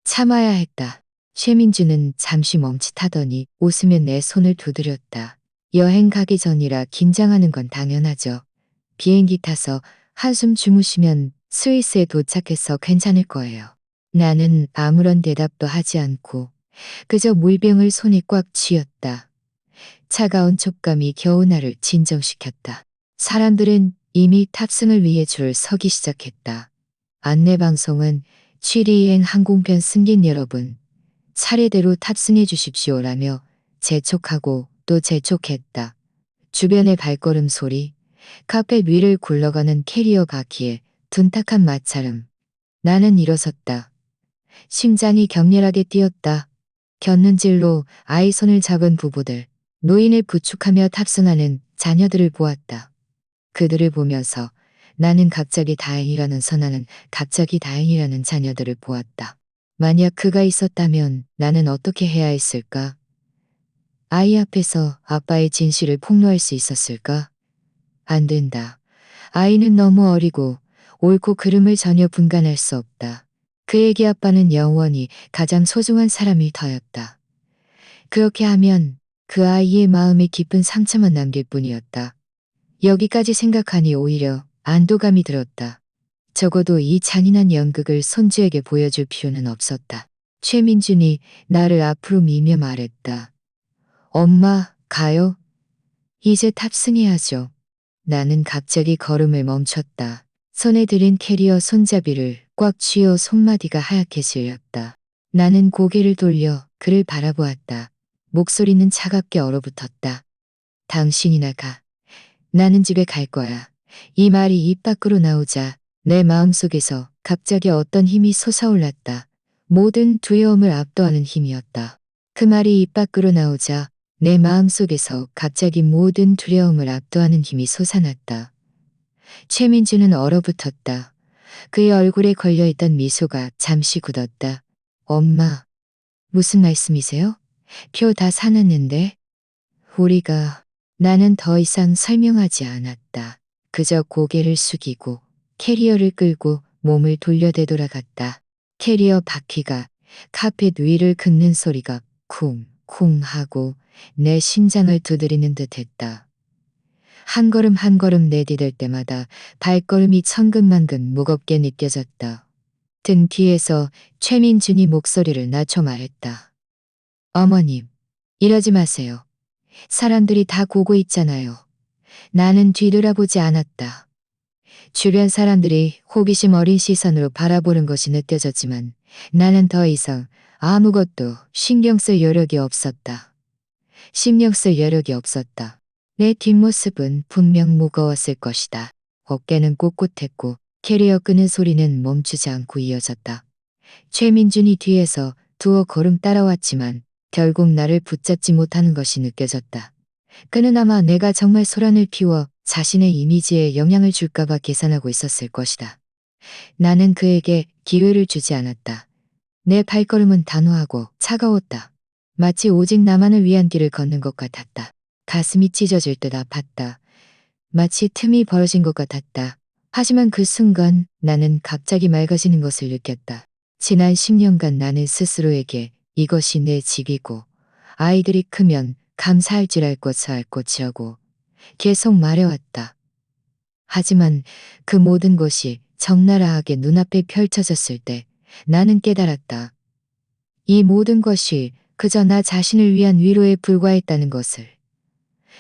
참아야 했다. 최민주는 잠시 멈칫하더니 웃으며 내 손을 두드렸다. 여행 가기 전이라 긴장하는 건 당연하죠. 비행기 타서 한숨 주무시면 스위스에 도착해서 괜찮을 거예요. 나는 아무런 대답도 하지 않고 그저 물병을 손에 꽉 쥐었다. 차가운 촉감이 겨우 나를 진정시켰다. 사람들은 이미 탑승을 위해 줄 서기 시작했다. 안내방송은 취리행 항공편 승객 여러분, 차례대로 탑승해 주십시오라며 재촉하고 또 재촉했다. 주변의 발걸음 소리, 카펫 위를 굴러가는 캐리어 바퀴에 둔탁한 마찰음. 나는 일어섰다. 심장이 격렬하게 뛰었다. 곁눈질로 아이 손을 잡은 부부들, 노인을 부축하며 탑승하는 자녀들을 보았다. 그들을 보면서 나는 갑자기 다행이라는 선하는 갑자기 다행이라는 자녀들을 보았다. 만약 그가 있었다면 나는 어떻게 해야 했을까? 아이 앞에서 아빠의 진실을 폭로할 수 있었을까? 안 된다. 아이는 너무 어리고 옳고 그름을 전혀 분간할 수 없다. 그에게 아빠는 영원히 가장 소중한 사람일 터였다. 그렇게 하면 그 아이의 마음에 깊은 상처만 남길 뿐이었다. 여기까지 생각하니 오히려 안도감이 들었다. 적어도 이 잔인한 연극을 손주에게 보여줄 필요는 없었다. 최민준이 나를 앞으로 밀며 말했다. 엄마, 가요? 이제 탑승해야죠. 나는 갑자기 걸음을 멈췄다. 손에 들인 캐리어 손잡이를 꽉 쥐어 손마디가 하얗게 질렸다. 나는 고개를 돌려 그를 바라보았다. 목소리는 차갑게 얼어붙었다. 당신이나 가. 나는 집에 갈 거야. 이 말이 입 밖으로 나오자 내 마음속에서 갑자기 어떤 힘이 솟아올랐다. 모든 두려움을 압도하는 힘이었다. 그 말이 입 밖으로 나오자 내 마음속에서 갑자기 모든 두려움을 압도하는 힘이 솟아났다. 최민주는 얼어붙었다. 그의 얼굴에 걸려있던 미소가 잠시 굳었다. 엄마, 무슨 말씀이세요? 표 다 사놨는데? 우리가... 나는 더 이상 설명하지 않았다. 그저 고개를 숙이고 캐리어를 끌고 몸을 돌려 되돌아갔다. 캐리어 바퀴가 카펫 위를 긁는 소리가 쿵쿵 하고 내 심장을 두드리는 듯했다. 한 걸음 한 걸음 내디딜 때마다 발걸음이 천근만근 무겁게 느껴졌다. 등 뒤에서 최민준이 목소리를 낮춰 말했다. 어머님, 이러지 마세요. 사람들이 다 보고 있잖아요. 나는 뒤돌아보지 않았다. 주변 사람들이 호기심 어린 시선으로 바라보는 것이 느껴졌지만 나는 더 이상 아무것도 신경 쓸 여력이 없었다. 신경 쓸 여력이 없었다. 내 뒷모습은 분명 무거웠을 것이다. 어깨는 꼿꼿했고 캐리어 끄는 소리는 멈추지 않고 이어졌다. 최민준이 뒤에서 두어 걸음 따라왔지만 결국 나를 붙잡지 못하는 것이 느껴졌다. 그는 아마 내가 정말 소란을 피워 자신의 이미지에 영향을 줄까봐 계산하고 있었을 것이다. 나는 그에게 기회를 주지 않았다. 내 발걸음은 단호하고 차가웠다. 마치 오직 나만을 위한 길을 걷는 것 같았다. 가슴이 찢어질 듯 아팠다. 마치 틈이 벌어진 것 같았다. 하지만 그 순간 나는 갑자기 맑아지는 것을 느꼈다. 지난 10년간 나는 스스로에게 이것이 내 집이고 아이들이 크면 감사할 줄 알 것이라고 계속 말해왔다. 하지만 그 모든 것이 적나라하게 눈앞에 펼쳐졌을 때 나는 깨달았다. 이 모든 것이 그저 나 자신을 위한 위로에 불과했다는 것을.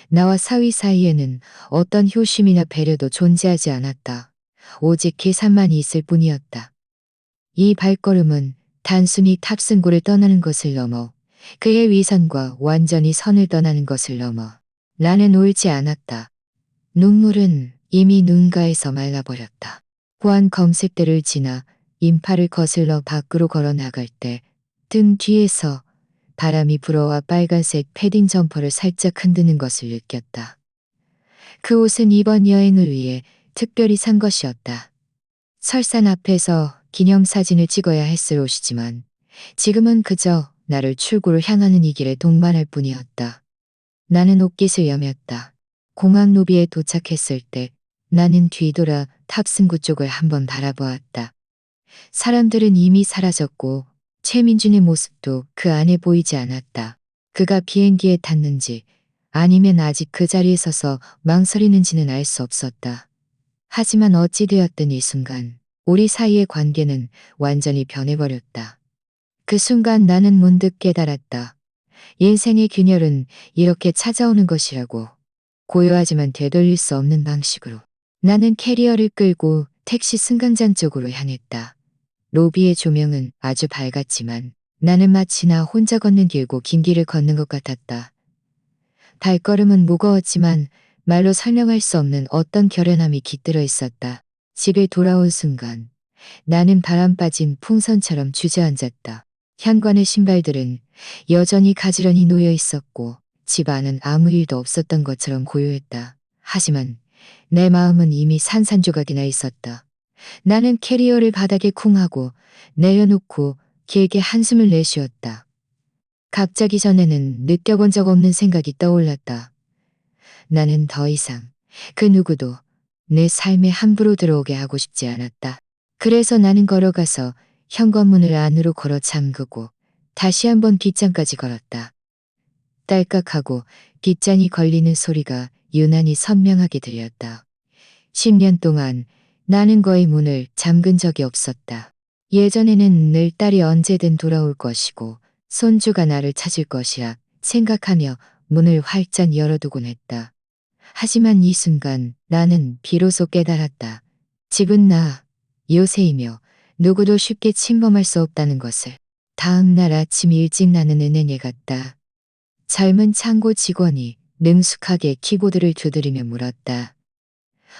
나와 사위 사이에는 어떤 효심이나 배려도 존재하지 않았다. 오직 계산만이 있을 뿐이었다. 이 발걸음은 단순히 탑승구를 떠나는 것을 넘어 그의 위선과 완전히 선을 떠나는 것을 넘어 나는 울지 않았다. 눈물은 이미 눈가에서 말라버렸다. 보안 검색대를 지나 인파를 거슬러 밖으로 걸어 나갈 때 등 뒤에서 바람이 불어와 빨간색 패딩 점퍼를 살짝 흔드는 것을 느꼈다. 그 옷은 이번 여행을 위해 특별히 산 것이었다. 설산 앞에서 기념사진을 찍어야 했을 옷이지만 지금은 그저 나를 출구로 향하는 이 길에 동반할 뿐이었다. 나는 옷깃을 여몄다. 공항 로비에 도착했을 때 나는 뒤돌아 탑승구 쪽을 한번 바라보았다. 사람들은 이미 사라졌고 최민준의 모습도 그 안에 보이지 않았다. 그가 비행기에 탔는지 아니면 아직 그 자리에 서서 망설이는지는 알 수 없었다. 하지만 어찌 되었든 이 순간 우리 사이의 관계는 완전히 변해버렸다. 그 순간 나는 문득 깨달았다. 인생의 균열은 이렇게 찾아오는 것이라고. 고요하지만 되돌릴 수 없는 방식으로. 나는 캐리어를 끌고 택시 승강장 쪽으로 향했다. 로비의 조명은 아주 밝았지만 나는 마치 나 혼자 걷는 길고 긴 길을 걷는 것 같았다. 발걸음은 무거웠지만 말로 설명할 수 없는 어떤 결연함이 깃들어 있었다. 집에 돌아온 순간 나는 바람 빠진 풍선처럼 주저앉았다. 현관의 신발들은 여전히 가지런히 놓여 있었고 집 안은 아무 일도 없었던 것처럼 고요했다. 하지만 내 마음은 이미 산산조각이 나 있었다. 나는 캐리어를 바닥에 쿵 하고 내려놓고 길게 한숨을 내쉬었다. 갑자기 전에는 느껴본 적 없는 생각이 떠올랐다. 나는 더 이상 그 누구도 내 삶에 함부로 들어오게 하고 싶지 않았다. 그래서 나는 걸어가서 현관문을 안으로 걸어 잠그고 다시 한번 빗장까지 걸었다. 딸깍하고 빗장이 걸리는 소리가 유난히 선명하게 들렸다. 10년 동안 나는 거의 문을 잠근 적이 없었다. 예전에는 늘 딸이 언제든 돌아올 것이고 손주가 나를 찾을 것이라 생각하며 문을 활짝 열어두곤 했다. 하지만 이 순간 나는 비로소 깨달았다. 집은 나, 요새이며 누구도 쉽게 침범할 수 없다는 것을. 다음 날 아침 일찍 나는 은행에 갔다. 젊은 창고 직원이 능숙하게 키보드를 두드리며 물었다.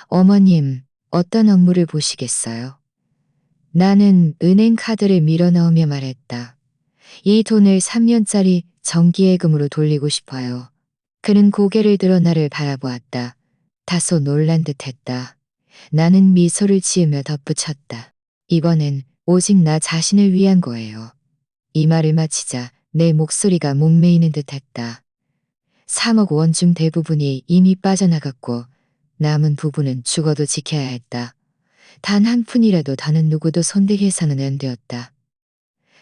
어머님, 어떤 업무를 보시겠어요? 나는 은행 카드를 밀어 넣으며 말했다. 이 돈을 3년짜리 정기예금으로 돌리고 싶어요. 그는 고개를 들어 나를 바라보았다. 다소 놀란 듯했다. 나는 미소를 지으며 덧붙였다. 이번엔 오직 나 자신을 위한 거예요. 이 말을 마치자 내 목소리가 목매이는 듯했다. 3억 원 중 대부분이 이미 빠져나갔고 남은 부분은 죽어도 지켜야 했다. 단 한 푼이라도 더는 누구도 손대게 해서는 안 되었다.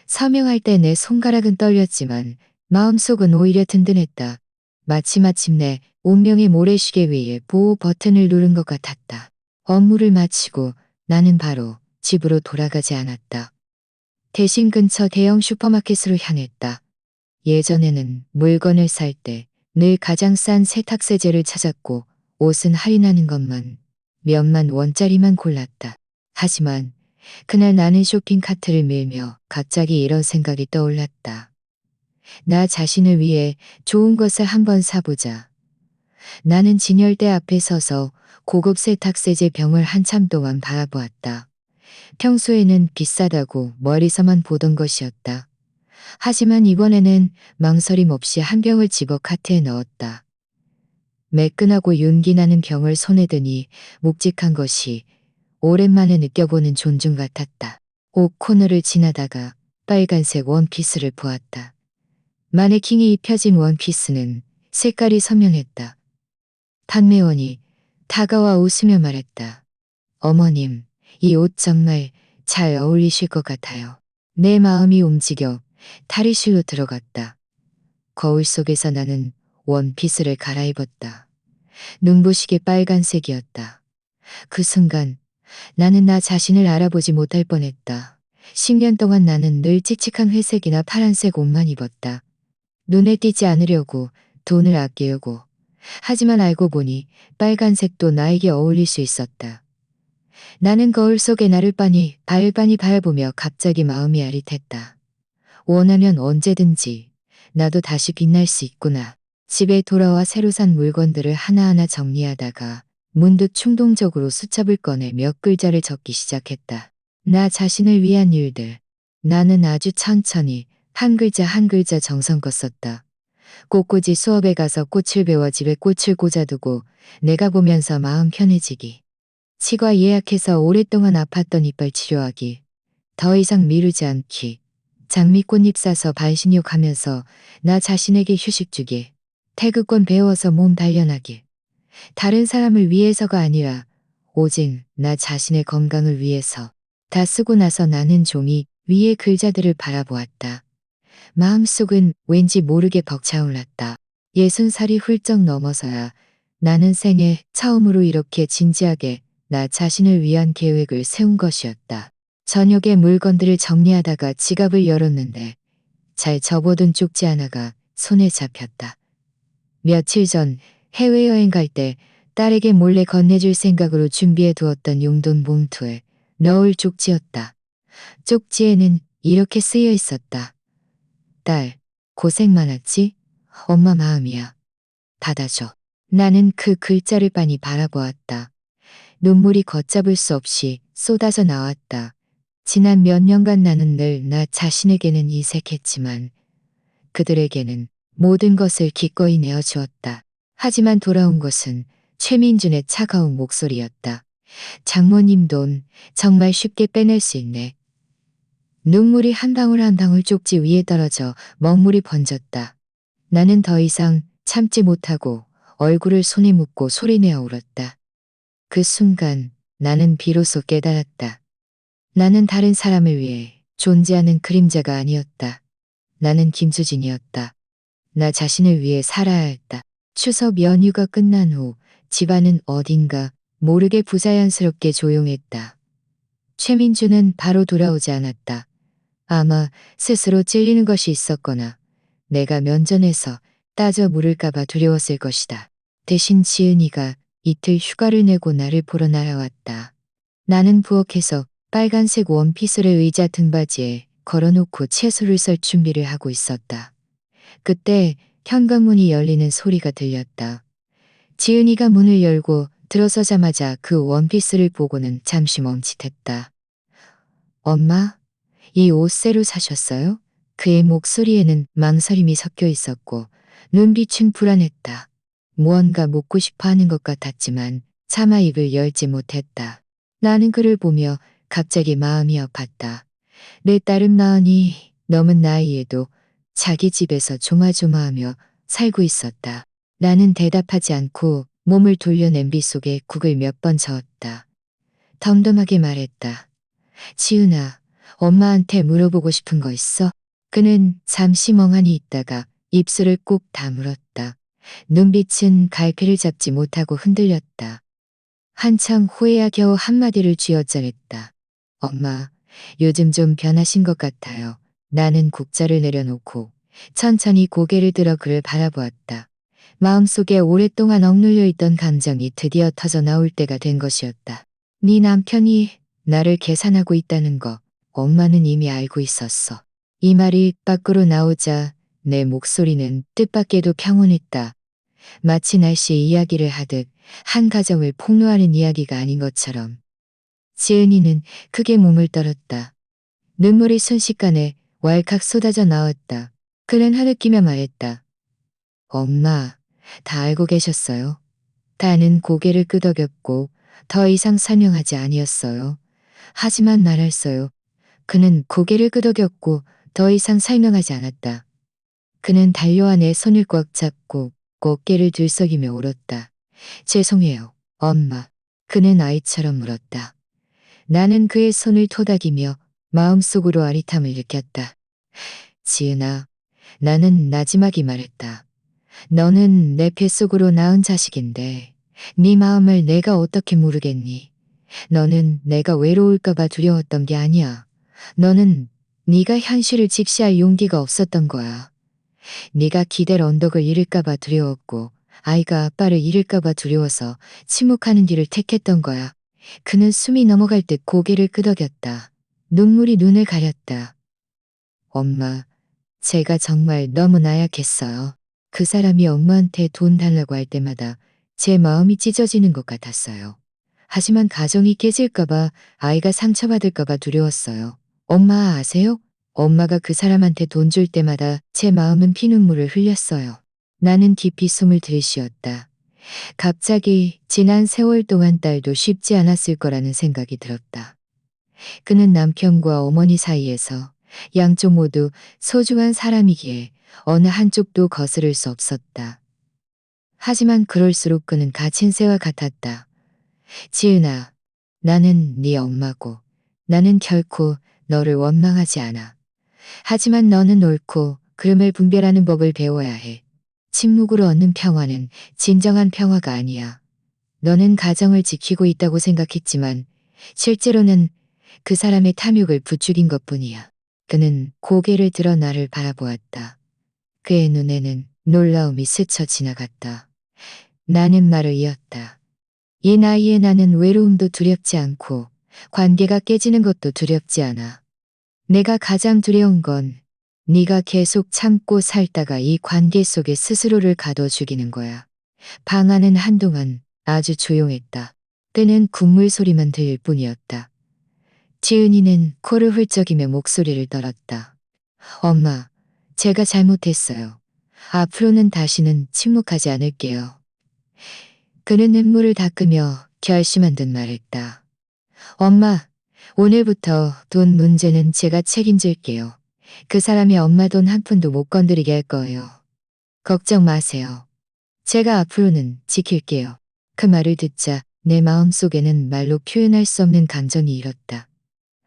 서명할 때 내 손가락은 떨렸지만 마음속은 오히려 든든했다. 마침내 운명의 모래시계 위에 보호 버튼을 누른 것 같았다. 업무를 마치고 나는 바로 집으로 돌아가지 않았다. 대신 근처 대형 슈퍼마켓으로 향했다. 예전에는 물건을 살 때 늘 가장 싼 세탁세제를 찾았고 옷은 할인하는 것만 몇만 원짜리만 골랐다. 하지만 그날 나는 쇼핑 카트를 밀며 갑자기 이런 생각이 떠올랐다. 나 자신을 위해 좋은 것을 한번 사보자. 나는 진열대 앞에 서서 고급 세탁세제 병을 한참 동안 바라보았다. 평소에는 비싸다고 멀리서만 보던 것이었다. 하지만 이번에는 망설임 없이 한 병을 집어 카트에 넣었다. 매끈하고 윤기 나는 병을 손에 드니 묵직한 것이 오랜만에 느껴보는 존중 같았다. 옷 코너를 지나다가 빨간색 원피스를 보았다. 마네킹이 입혀진 원피스는 색깔이 선명했다. 판매원이 다가와 웃으며 말했다. 어머님, 이 옷 정말 잘 어울리실 것 같아요. 내 마음이 움직여 탈의실로 들어갔다. 거울 속에서 나는 원피스를 갈아입었다. 눈부시게 빨간색이었다. 그 순간 나는 나 자신을 알아보지 못할 뻔했다. 10년 동안 나는 늘 칙칙한 회색이나 파란색 옷만 입었다. 눈에 띄지 않으려고 돈을 아끼려고. 하지만 알고 보니 빨간색도 나에게 어울릴 수 있었다. 나는 거울 속에 나를 발빤히 바라보며 갑자기 마음이 아릿했다. 원하면 언제든지 나도 다시 빛날 수 있구나. 집에 돌아와 새로 산 물건들을 하나하나 정리하다가 문득 충동적으로 수첩을 꺼내 몇 글자를 적기 시작했다. 나 자신을 위한 일들. 나는 아주 천천히 한 글자 한 글자 정성껏 썼다. 꽃꽂이 수업에 가서 꽃을 배워 집에 꽃을 꽂아두고 내가 보면서 마음 편해지기. 치과 예약해서 오랫동안 아팠던 이빨 치료하기. 더 이상 미루지 않기. 장미꽃잎 싸서 반신욕하면서 나 자신에게 휴식 주기. 태극권 배워서 몸 단련하기. 다른 사람을 위해서가 아니라 오직 나 자신의 건강을 위해서. 다 쓰고 나서 나는 종이 위의 글자들을 바라보았다. 마음속은 왠지 모르게 벅차올랐다. 60살이 훌쩍 넘어서야 나는 생애 처음으로 이렇게 진지하게 나 자신을 위한 계획을 세운 것이었다. 저녁에 물건들을 정리하다가 지갑을 열었는데 잘 접어둔 쪽지 하나가 손에 잡혔다. 며칠 전 해외여행 갈 때 딸에게 몰래 건네줄 생각으로 준비해 두었던 용돈 봉투에 넣을 쪽지였다. 쪽지에는 이렇게 쓰여 있었다. 딸, 고생 많았지? 엄마 마음이야. 받아줘. 나는 그 글자를 빤히 바라보았다. 눈물이 걷잡을 수 없이 쏟아져 나왔다. 지난 몇 년간 나는 늘 나 자신에게는 이색했지만 그들에게는 모든 것을 기꺼이 내어주었다. 하지만 돌아온 것은 최민준의 차가운 목소리였다. 장모님 돈 정말 쉽게 빼낼 수 있네. 눈물이 한 방울 한 방울 쪽지 위에 떨어져 먹물이 번졌다. 나는 더 이상 참지 못하고 얼굴을 손에 묻고 소리내어 울었다. 그 순간 나는 비로소 깨달았다. 나는 다른 사람을 위해 존재하는 그림자가 아니었다. 나는 김수진이었다. 나 자신을 위해 살아야 했다. 추석 연휴가 끝난 후 집안은 어딘가 모르게 부자연스럽게 조용했다. 최민주는 바로 돌아오지 않았다. 아마 스스로 찔리는 것이 있었거나 내가 면전에서 따져 물을까봐 두려웠을 것이다. 대신 지은이가 이틀 휴가를 내고 나를 보러 날아왔다. 나는 부엌에서 빨간색 원피스를 의자 등받이에 걸어놓고 채소를 썰 준비를 하고 있었다. 그때 현관문이 열리는 소리가 들렸다. 지은이가 문을 열고 들어서자마자 그 원피스를 보고는 잠시 멈칫했다. 엄마, 이 옷 새로 사셨어요? 그의 목소리에는 망설임이 섞여 있었고 눈빛은 불안했다. 무언가 묻고 싶어 하는 것 같았지만 차마 입을 열지 못했다. 나는 그를 보며 갑자기 마음이 아팠다. 내 딸은 마흔이 넘은 나이에도 자기 집에서 조마조마하며 살고 있었다. 나는 대답하지 않고 몸을 돌려 냄비 속에 국을 몇 번 저었다. 덤덤하게 말했다. 지은아, 엄마한테 물어보고 싶은 거 있어? 그는 잠시 멍하니 있다가 입술을 꾹 다물었다. 눈빛은 갈피를 잡지 못하고 흔들렸다. 한참 후에야 겨우 한마디를 쥐어짜냈다. 엄마, 요즘 좀 변하신 것 같아요. 나는 국자를 내려놓고 천천히 고개를 들어 그를 바라보았다. 마음속에 오랫동안 억눌려 있던 감정이 드디어 터져 나올 때가 된 것이었다. 네 남편이 나를 계산하고 있다는 거 엄마는 이미 알고 있었어. 이 말이 밖으로 나오자 내 목소리는 뜻밖에도 평온했다. 마치 날씨 이야기를 하듯 한 가정을 폭로하는 이야기가 아닌 것처럼. 지은이는 크게 몸을 떨었다. 눈물이 순식간에 왈칵 쏟아져 나왔다. 그는 흐느끼며 말했다. 엄마, 다 알고 계셨어요? 다는 고개를 끄덕였고 더 이상 설명하지 아니었어요. 하지만 말했어요. 그는 고개를 끄덕였고 더 이상 설명하지 않았다. 그는 달려와 내 손을 꽉 잡고 어깨를 들썩이며 울었다. 죄송해요, 엄마. 그는 아이처럼 울었다. 나는 그의 손을 토닥이며 마음속으로 아릿함을 느꼈다. 지은아, 나는 나지막이 말했다. 너는 내 뱃속으로 낳은 자식인데 네 마음을 내가 어떻게 모르겠니? 너는 내가 외로울까봐 두려웠던 게 아니야. 너는 네가 현실을 직시할 용기가 없었던 거야. 네가 기댈 언덕을 잃을까봐 두려웠고 아이가 아빠를 잃을까봐 두려워서 침묵하는 길을 택했던 거야. 그는 숨이 넘어갈 듯 고개를 끄덕였다. 눈물이 눈을 가렸다. 엄마, 제가 정말 너무 나약했어요. 그 사람이 엄마한테 돈 달라고 할 때마다 제 마음이 찢어지는 것 같았어요. 하지만 가정이 깨질까봐 아이가 상처받을까봐 두려웠어요. 엄마 아세요? 엄마가 그 사람한테 돈 줄 때마다 제 마음은 피눈물을 흘렸어요. 나는 깊이 숨을 들이쉬었다. 갑자기 지난 세월 동안 딸도 쉽지 않았을 거라는 생각이 들었다. 그는 남편과 어머니 사이에서 양쪽 모두 소중한 사람이기에 어느 한쪽도 거스를 수 없었다. 하지만 그럴수록 그는 갇힌 새와 같았다. 지은아, 나는 네 엄마고 나는 결코 너를 원망하지 않아. 하지만 너는 옳고 그름을 분별하는 법을 배워야 해. 침묵으로 얻는 평화는 진정한 평화가 아니야. 너는 가정을 지키고 있다고 생각했지만 실제로는 그 사람의 탐욕을 부추긴 것뿐이야. 그는 고개를 들어 나를 바라보았다. 그의 눈에는 놀라움이 스쳐 지나갔다. 나는 말을 이었다. 이 나이에 나는 외로움도 두렵지 않고 관계가 깨지는 것도 두렵지 않아. 내가 가장 두려운 건 네가 계속 참고 살다가 이 관계 속에 스스로를 가둬 죽이는 거야. 방 안은 한동안 아주 조용했다. 때는 국물 소리만 들릴 뿐이었다. 지은이는 코를 훌쩍이며 목소리를 떨었다. 엄마, 제가 잘못했어요. 앞으로는 다시는 침묵하지 않을게요. 그는 눈물을 닦으며 결심한 듯 말했다. 엄마, 오늘부터 돈 문제는 제가 책임질게요. 그 사람이 엄마 돈 한 푼도 못 건드리게 할 거예요. 걱정 마세요. 제가 앞으로는 지킬게요. 그 말을 듣자 내 마음속에는 말로 표현할 수 없는 감정이 일었다.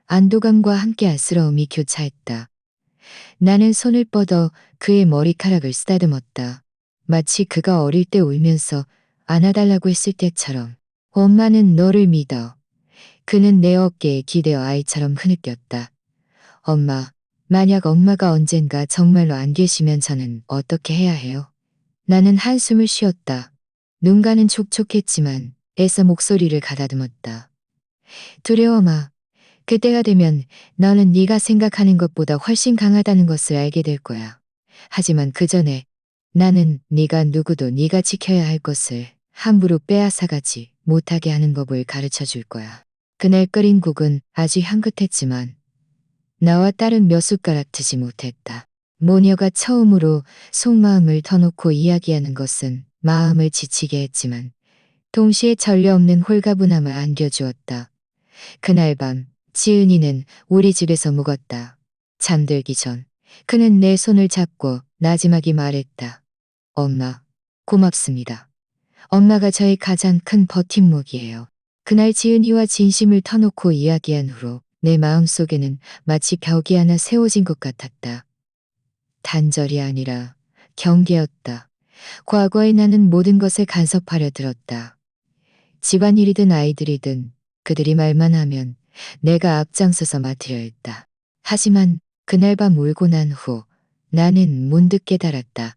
안도감과 함께 안쓰러움이 교차했다. 나는 손을 뻗어 그의 머리카락을 쓰다듬었다. 마치 그가 어릴 때 울면서 안아달라고 했을 때처럼. 엄마는 너를 믿어. 그는 내 어깨에 기대어 아이처럼 흐느꼈다. 엄마, 만약 엄마가 언젠가 정말로 안 계시면 저는 어떻게 해야 해요? 나는 한숨을 쉬었다. 눈가는 촉촉했지만 애써 목소리를 가다듬었다. 두려워 마. 그때가 되면 너는 네가 생각하는 것보다 훨씬 강하다는 것을 알게 될 거야. 하지만 그 전에 나는 네가 누구도 네가 지켜야 할 것을 함부로 빼앗아가지 못하게 하는 법을 가르쳐 줄 거야. 그날 끓인 국은 아주 향긋했지만 나와 딸은 몇 숟가락 드지 못했다. 모녀가 처음으로 속마음을 터놓고 이야기하는 것은 마음을 지치게 했지만 동시에 전례 없는 홀가분함을 안겨주었다. 그날 밤 지은이는 우리 집에서 묵었다. 잠들기 전 그는 내 손을 잡고 나지막이 말했다. 엄마, 고맙습니다. 엄마가 저의 가장 큰 버팀목이에요. 그날 지은이와 진심을 터놓고 이야기한 후로 내 마음속에는 마치 벽이 하나 세워진 것 같았다. 단절이 아니라 경계였다. 과거에 나는 모든 것을 간섭하려 들었다. 집안일이든 아이들이든 그들이 말만 하면 내가 앞장서서 맡으려 했다. 하지만 그날 밤 울고 난 후 나는 문득 깨달았다.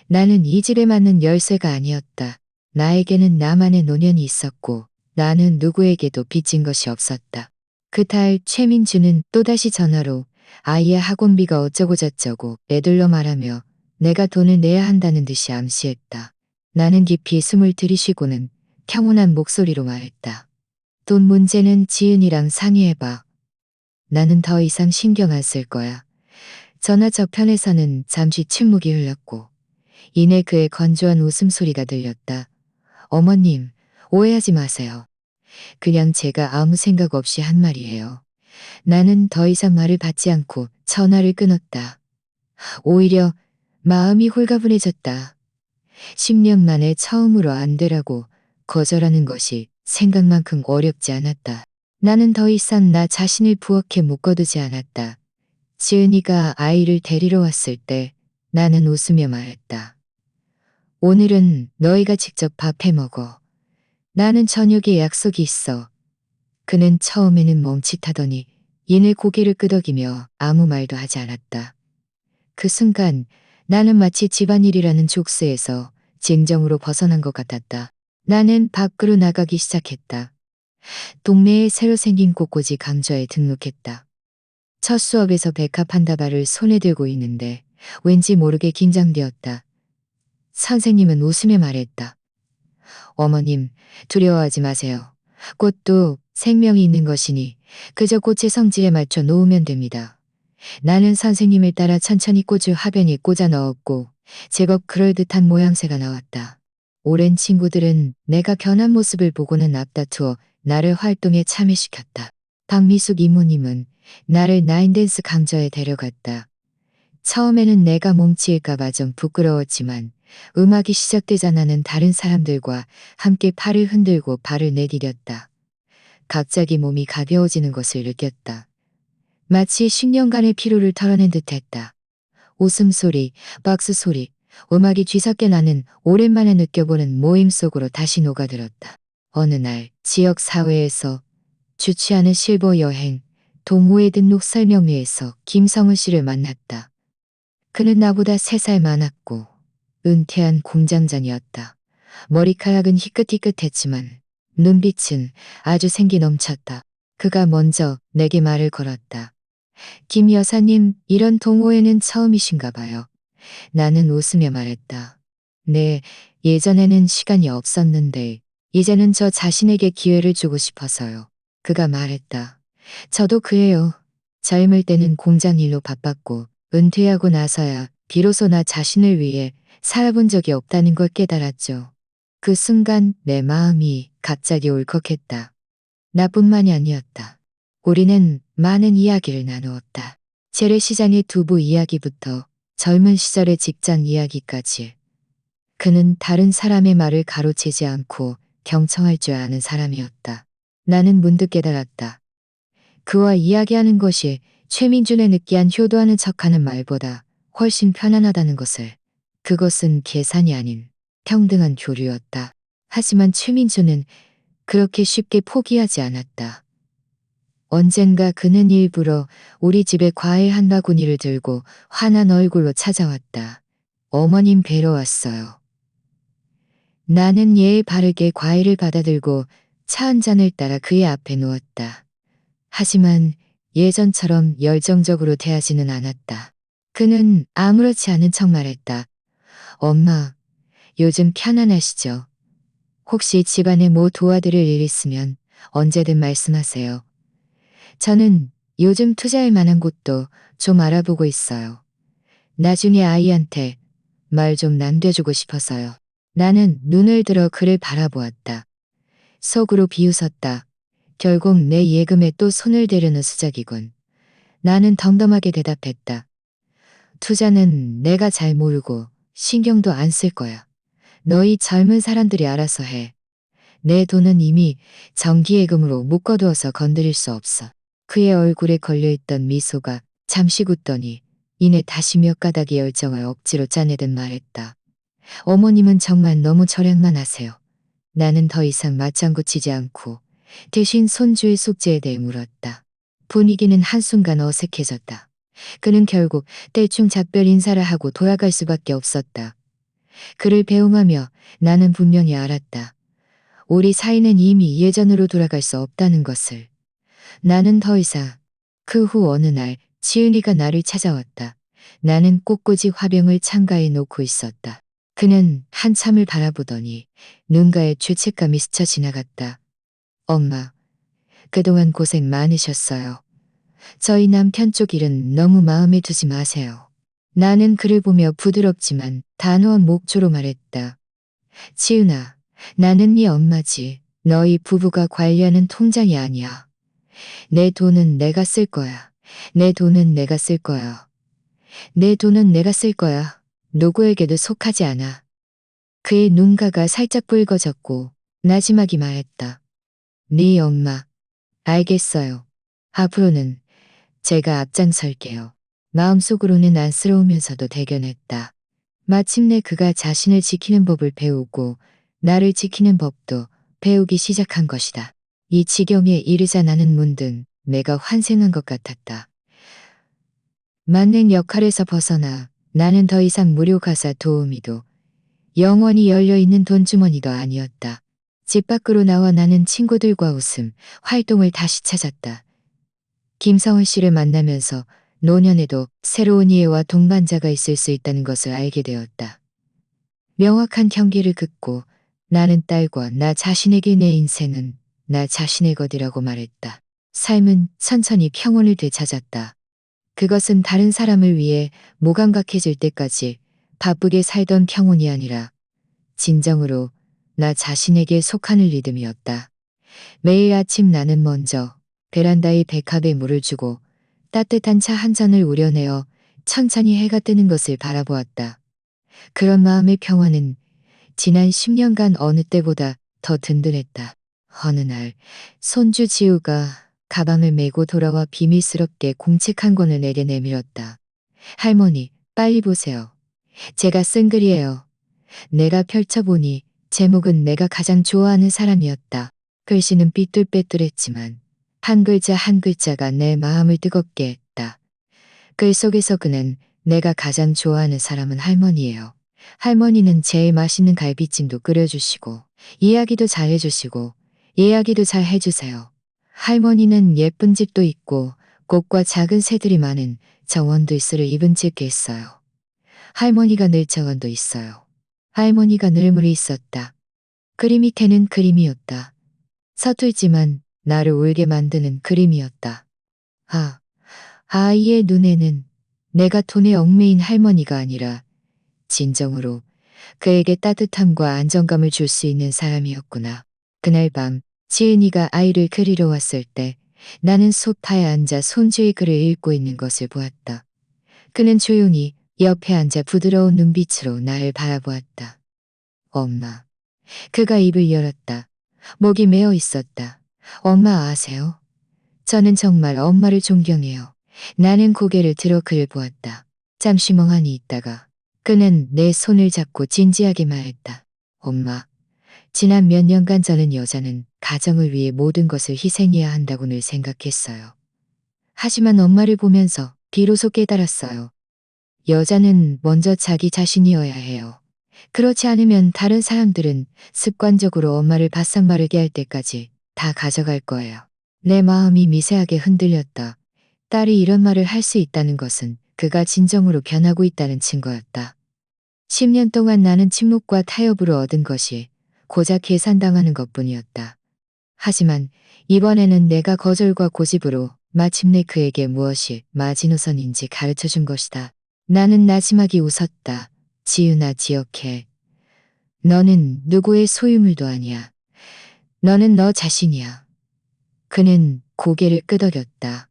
나는 이 집에 맞는 열쇠가 아니었다. 나에게는 나만의 노년이 있었고 나는 누구에게도 빚진 것이 없었다. 그달 최민주는 또다시 전화로 아이의 학원비가 어쩌고 저쩌고 애들러 말하며 내가 돈을 내야 한다는 듯이 암시했다. 나는 깊이 숨을 들이쉬고는 평온한 목소리로 말했다. 돈 문제는 지은이랑 상의해봐. 나는 더 이상 신경 안 쓸 거야. 전화 저편에서는 잠시 침묵이 흘렀고 이내 그의 건조한 웃음소리가 들렸다. 어머님, 오해하지 마세요. 그냥 제가 아무 생각 없이 한 말이에요. 나는 더 이상 말을 받지 않고 전화를 끊었다. 오히려 마음이 홀가분해졌다. 10년 만에 처음으로 안 되라고 거절하는 것이 생각만큼 어렵지 않았다. 나는 더 이상 나 자신을 부엌에 묶어두지 않았다. 지은이가 아이를 데리러 왔을 때 나는 웃으며 말했다. 오늘은 너희가 직접 밥 해 먹어. 나는 저녁에 약속이 있어. 그는 처음에는 멈칫하더니 이내 고개를 끄덕이며 아무 말도 하지 않았다. 그 순간 나는 마치 집안일이라는 족쇄에서 진정으로 벗어난 것 같았다. 나는 밖으로 나가기 시작했다. 동네에 새로 생긴 꽃꽂이 강좌에 등록했다. 첫 수업에서 백합 한 다발을 손에 들고 있는데 왠지 모르게 긴장되었다. 선생님은 웃으며 말했다. 어머님, 두려워하지 마세요. 꽃도 생명이 있는 것이니 그저 꽃의 성질에 맞춰 놓으면 됩니다. 나는 선생님을 따라 천천히 꽃을 화병에 꽂아 넣었고 제법 그럴듯한 모양새가 나왔다. 오랜 친구들은 내가 변한 모습을 보고는 앞다투어 나를 활동에 참여시켰다. 박미숙 이모님은 나를 나인댄스 강좌에 데려갔다. 처음에는 내가 몸치일까봐 좀 부끄러웠지만 음악이 시작되자 나는 다른 사람들과 함께 팔을 흔들고 발을 내디뎠다. 갑자기 몸이 가벼워지는 것을 느꼈다. 마치 10년간의 피로를 털어낸 듯했다. 웃음소리, 박수소리, 음악이 뒤섞여 나는 오랜만에 느껴보는 모임 속으로 다시 녹아들었다. 어느 날 지역 사회에서 주최하는 실버 여행 동호회 등록 설명회에서 김성은 씨를 만났다. 그는 나보다 3살 많았고 은퇴한 공장장이었다. 머리카락은 희끗희끗했지만 눈빛은 아주 생기 넘쳤다. 그가 먼저 내게 말을 걸었다. 김 여사님, 이런 동호회는 처음이신가 봐요. 나는 웃으며 말했다. 네, 예전에는 시간이 없었는데 이제는 저 자신에게 기회를 주고 싶어서요. 그가 말했다. 저도 그래요. 젊을 때는 공장 일로 바빴고 은퇴하고 나서야 비로소 나 자신을 위해 살아본 적이 없다는 걸 깨달았죠. 그 순간 내 마음이 갑자기 울컥했다. 나뿐만이 아니었다. 우리는 많은 이야기를 나누었다. 재래시장의 두부 이야기부터 젊은 시절의 직장 이야기까지. 그는 다른 사람의 말을 가로채지 않고 경청할 줄 아는 사람이었다. 나는 문득 깨달았다. 그와 이야기하는 것이 최민준의 느끼한 효도하는 척하는 말보다 훨씬 편안하다는 것을. 그것은 계산이 아닌 평등한 교류였다. 하지만 최민준은 그렇게 쉽게 포기하지 않았다. 언젠가 그는 일부러 우리 집에 과일 한 바구니를 들고 환한 얼굴로 찾아왔다. 어머님 뵈러 왔어요. 나는 예의 바르게 과일을 받아들고 차 한 잔을 따라 그의 앞에 놓았다. 하지만 예전처럼 열정적으로 대하지는 않았다. 그는 아무렇지 않은 척 말했다. 엄마, 요즘 편안하시죠? 혹시 집안에 뭐 도와드릴 일 있으면 언제든 말씀하세요. 저는 요즘 투자할 만한 곳도 좀 알아보고 있어요. 나중에 아이한테 말 좀 남겨주고 싶어서요. 나는 눈을 들어 그를 바라보았다. 속으로 비웃었다. 결국 내 예금에 또 손을 대려는 수작이군. 나는 덤덤하게 대답했다. 투자는 내가 잘 모르고 신경도 안 쓸 거야. 너희 젊은 사람들이 알아서 해. 내 돈은 이미 정기예금으로 묶어두어서 건드릴 수 없어. 그의 얼굴에 걸려있던 미소가 잠시 굳더니 이내 다시 몇 가닥의 열정을 억지로 짜내듯 말했다. 어머님은 정말 너무 절약만 하세요. 나는 더 이상 맞장구 치지 않고 대신 손주의 숙제에 대해 물었다. 분위기는 한순간 어색해졌다. 그는 결국 대충 작별 인사를 하고 돌아갈 수밖에 없었다. 그를 배웅하며 나는 분명히 알았다. 우리 사이는 이미 예전으로 돌아갈 수 없다는 것을. 나는 더 이상. 그 후 어느 날 지은이가 나를 찾아왔다. 나는 꽃꽂이 화병을 창가에 놓고 있었다. 그는 한참을 바라보더니 눈가에 죄책감이 스쳐 지나갔다. 엄마, 그동안 고생 많으셨어요. 저희 남편 쪽 일은 너무 마음에 두지 마세요. 나는 그를 보며 부드럽지만 단호한 목소로 말했다. 지은아, 나는 네 엄마지. 너희 부부가 관리하는 통장이 아니야. 내 돈은 내가 쓸 거야. 내 돈은 내가 쓸 거야. 내 돈은 내가 쓸 거야. 누구에게도 속하지 않아. 그의 눈가가 살짝 붉어졌고 나지막이 말했다. 네 엄마. 알겠어요. 앞으로는 제가 앞장설게요. 마음속으로는 안쓰러우면서도 대견했다. 마침내 그가 자신을 지키는 법을 배우고 나를 지키는 법도 배우기 시작한 것이다. 이 지경에 이르자 나는 문득 내가 환생한 것 같았다. 만능 역할에서 벗어나 나는 더 이상 무료가사 도우미도 영원히 열려있는 돈주머니도 아니었다. 집 밖으로 나와 나는 친구들과 웃음, 활동을 다시 찾았다. 김성은 씨를 만나면서 노년에도 새로운 이해와 동반자가 있을 수 있다는 것을 알게 되었다. 명확한 경계를 긋고 나는 딸과 나 자신에게 내 인생은 나 자신의 것이라고 말했다. 삶은 천천히 평온을 되찾았다. 그것은 다른 사람을 위해 무감각해질 때까지 바쁘게 살던 평온이 아니라 진정으로 나 자신에게 속하는 리듬이었다. 매일 아침 나는 먼저 베란다의 백합에 물을 주고 따뜻한 차 한 잔을 우려내어 천천히 해가 뜨는 것을 바라보았다. 그런 마음의 평화는 지난 10년간 어느 때보다 더 든든했다. 어느 날 손주 지우가 가방을 메고 돌아와 비밀스럽게 공책 한 권을 내게 내밀었다. 할머니, 빨리 보세요. 제가 쓴 글이에요. 내가 펼쳐보니 제목은 내가 가장 좋아하는 사람이었다. 글씨는 삐뚤빼뚤했지만 한 글자 한 글자가 내 마음을 뜨겁게 했다. 글 속에서 그는 내가 가장 좋아하는 사람은 할머니예요. 할머니는 제일 맛있는 갈비찜도 끓여주시고 이야기도 잘 해주시고 이야기도 잘 해주세요. 할머니는 예쁜 집도 있고 꽃과 작은 새들이 많은 정원도 있으를 입은 집도 있어요. 할머니가 늘 정원도 있어요. 할머니가 늘 물이 있었다. 그림 밑에는 그림이었다. 서툴지만 나를 울게 만드는 그림이었다. 아이의 눈에는 내가 돈에 얽매인 할머니가 아니라 진정으로 그에게 따뜻함과 안정감을 줄 수 있는 사람이었구나. 그날 밤 지은이가 아이를 그리러 왔을 때 나는 소파에 앉아 손주의 글을 읽고 있는 것을 보았다. 그는 조용히 옆에 앉아 부드러운 눈빛으로 나를 바라보았다. 엄마. 그가 입을 열었다. 목이 메어 있었다. 엄마 아세요? 저는 정말 엄마를 존경해요. 나는 고개를 들어 그를 보았다. 잠시 멍하니 있다가 그는 내 손을 잡고 진지하게 말했다. 엄마, 지난 몇 년간 저는 여자는 가정을 위해 모든 것을 희생해야 한다고 늘 생각했어요. 하지만 엄마를 보면서 비로소 깨달았어요. 여자는 먼저 자기 자신이어야 해요. 그렇지 않으면 다른 사람들은 습관적으로 엄마를 바싹 마르게 할 때까지 다 가져갈 거예요. 내 마음이 미세하게 흔들렸다. 딸이 이런 말을 할 수 있다는 것은 그가 진정으로 변하고 있다는 증거였다. 10년 동안 나는 침묵과 타협으로 얻은 것이 고작 계산당하는 것뿐이었다. 하지만 이번에는 내가 거절과 고집으로 마침내 그에게 무엇이 마지노선인지 가르쳐준 것이다. 나는 나지막이 웃었다. 지은아 기억해. 너는 누구의 소유물도 아니야. 너는 너 자신이야. 그는 고개를 끄덕였다.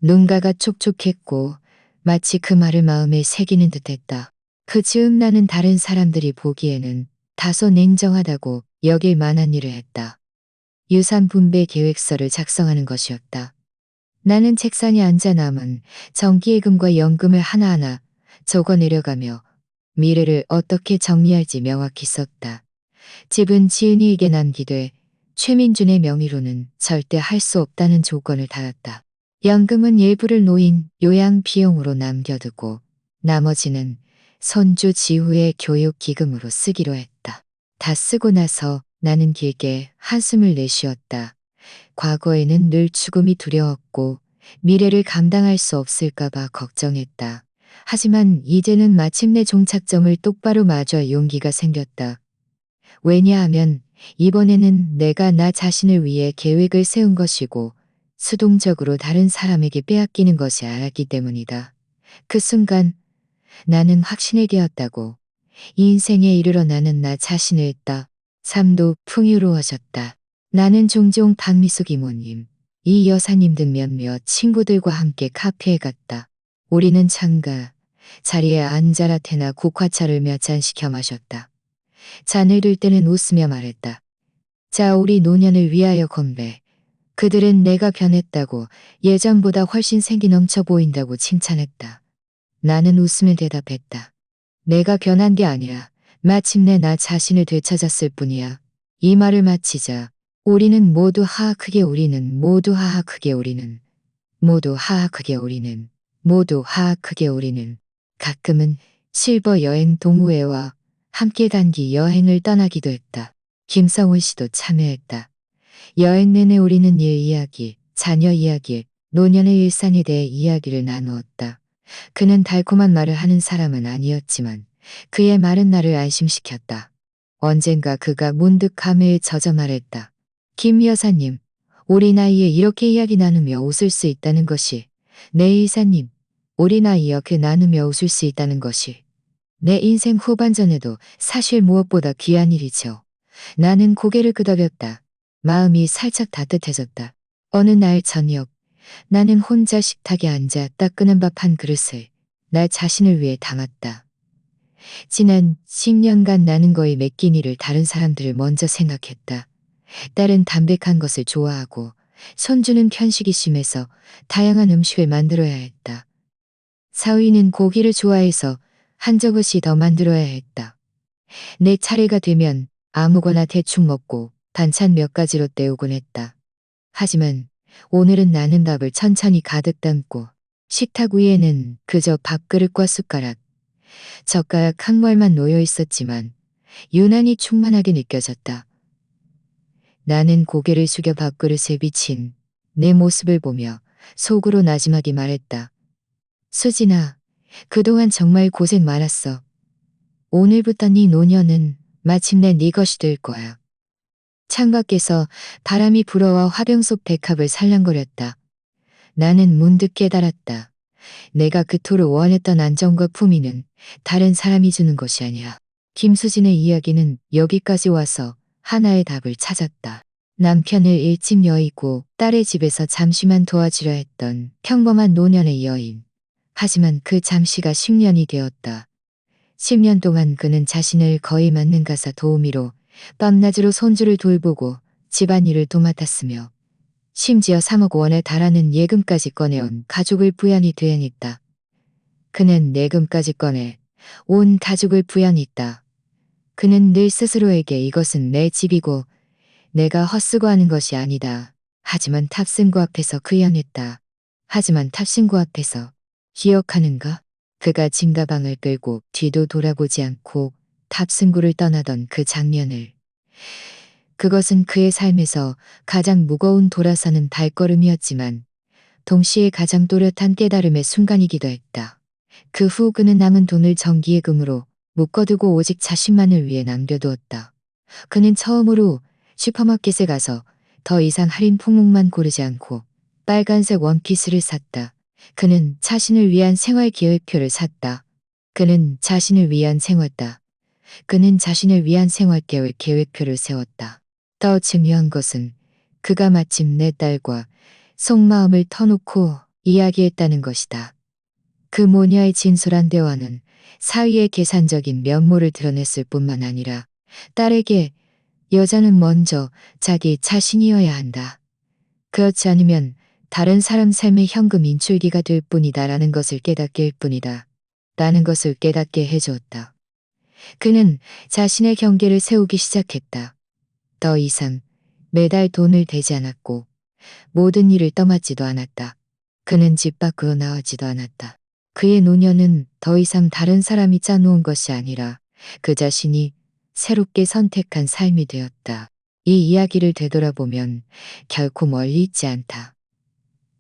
눈가가 촉촉했고 마치 그 말을 마음에 새기는 듯했다. 그 즈음 나는 다른 사람들이 보기에는 다소 냉정하다고 여길 만한 일을 했다. 유산 분배 계획서를 작성하는 것이었다. 나는 책상에 앉아 남은 정기예금과 연금을 하나하나 적어 내려가며 미래를 어떻게 정리할지 명확히 썼다. 집은 지은이에게 남기되 최민준의 명의로는 절대 할 수 없다는 조건을 달았다. 연금은 일부를 노인 요양 비용으로 남겨두고 나머지는 손주 지후의 교육기금으로 쓰기로 했다. 다 쓰고 나서 나는 길게 한숨을 내쉬었다. 과거에는 늘 죽음이 두려웠고 미래를 감당할 수 없을까봐 걱정했다. 하지만 이제는 마침내 종착점을 똑바로 마주할 용기가 생겼다. 왜냐하면 이번에는 내가 나 자신을 위해 계획을 세운 것이고 수동적으로 다른 사람에게 빼앗기는 것이 알았기 때문이다. 그 순간 나는 확신이 되었다고. 이 인생에 이르러 나는 나 자신을 했다. 삶도 풍요로워졌다. 나는 종종 박미숙 이모님, 이 여사님 등 몇몇 친구들과 함께 카페에 갔다. 우리는 창가 자리에 앉아라 테나 국화차를 몇 잔 시켜 마셨다. 잔을 들 때는 웃으며 말했다. 자, 우리 노년을 위하여 건배. 그들은 내가 변했다고, 예전보다 훨씬 생기 넘쳐 보인다고 칭찬했다. 나는 웃으며 대답했다. 내가 변한 게 아니라 마침내 나 자신을 되찾았을 뿐이야. 이 말을 마치자 우리는 모두 하하 크게 우리는 모두 하하 크게 우리는 모두 하하 크게 우리는 모두 하하 크게 우리는 가끔은 실버 여행 동호회와 함께 단기 여행을 떠나기도 했다. 김성훈 씨도 참여했다. 여행 내내 우리는 일 이야기, 자녀 이야기, 노년의 일상에 대해 이야기를 나누었다. 그는 달콤한 말을 하는 사람은 아니었지만 그의 말은 나를 안심시켰다. 언젠가 그가 문득 감회에 젖어 말했다. 김 여사님, 우리 나이에 이렇게 이야기 나누며 웃을 수 있다는 것이, 내 이사님, 우리 나이에 그 나누며 웃을 수 있다는 것이 내 인생 후반전에도 사실 무엇보다 귀한 일이죠. 나는 고개를 끄덕였다. 마음이 살짝 따뜻해졌다. 어느 날 저녁, 나는 혼자 식탁에 앉아 따끈한 밥 한 그릇을 나 자신을 위해 담았다. 지난 10년간 나는 거의 매 끼니를 다른 사람들을 먼저 생각했다. 딸은 담백한 것을 좋아하고 손주는 편식이 심해서 다양한 음식을 만들어야 했다. 사위는 고기를 좋아해서 한 저것이 더 만들어야 했다. 내 차례가 되면 아무거나 대충 먹고 반찬 몇 가지로 때우곤 했다. 하지만 오늘은 나는 밥을 천천히 가득 담고 식탁 위에는 그저 밥그릇과 숟가락, 젓가락 한 벌만 놓여 있었지만 유난히 충만하게 느껴졌다. 나는 고개를 숙여 밥그릇에 비친 내 모습을 보며 속으로 나지막이 말했다. 수진아, 그동안 정말 고생 많았어. 오늘부터 네 노년은 마침내 네 것이 될 거야. 창밖에서 바람이 불어와 화병 속 백합을 살랑거렸다. 나는 문득 깨달았다. 내가 그토록 원했던 안정과 품위는 다른 사람이 주는 것이 아니야. 김수진의 이야기는 여기까지 와서 하나의 답을 찾았다. 남편을 일찍 여의고 딸의 집에서 잠시만 도와주려 했던 평범한 노년의 여인. 하지만 그 잠시가 10년이 되었다. 10년 동안 그는 자신을 거의 맞는 가사 도우미로 밤낮으로 손주를 돌보고 집안일을 도맡았으며 심지어 3억 원에 달하는 예금까지 꺼내온 가족을 부양히 대행했다. 그는 내금까지 꺼내 온 가족을 부양했다. 그는 늘 스스로에게 이것은 내 집이고 내가 헛쓰고 하는 것이 아니다. 하지만 탑승구 앞에서 그연했다. 하지만 탑승구 앞에서 기억하는가? 그가 짐가방을 끌고 뒤도 돌아보지 않고 탑승구를 떠나던 그 장면을. 그것은 그의 삶에서 가장 무거운 돌아서는 발걸음이었지만 동시에 가장 또렷한 깨달음의 순간이기도 했다. 그 후 그는 남은 돈을 정기예금으로 묶어두고 오직 자신만을 위해 남겨두었다. 그는 처음으로 슈퍼마켓에 가서 더 이상 할인 품목만 고르지 않고 빨간색 원피스를 샀다. 그는 자신을 위한 생활 계획표를 샀다. 그는 자신을 위한 생활다. 그는 자신을 위한 생활 계획표를 세웠다. 더 중요한 것은 그가 마침 내 딸과 속마음을 터놓고 이야기했다는 것이다. 그 모녀의 진솔한 대화는 사위의 계산적인 면모를 드러냈을 뿐만 아니라 딸에게 여자는 먼저 자기 자신이어야 한다. 그렇지 않으면 다른 사람 삶의 현금 인출기가 될 뿐이다라는 것을 깨닫게 할 뿐이다. 라는 것을 깨닫게 해주었다. 그는 자신의 경계를 세우기 시작했다. 더 이상 매달 돈을 대지 않았고 모든 일을 떠맡지도 않았다. 그는 집 밖으로 나오지도 않았다. 그의 노년은 더 이상 다른 사람이 짜놓은 것이 아니라 그 자신이 새롭게 선택한 삶이 되었다. 이 이야기를 되돌아보면 결코 멀리 있지 않다.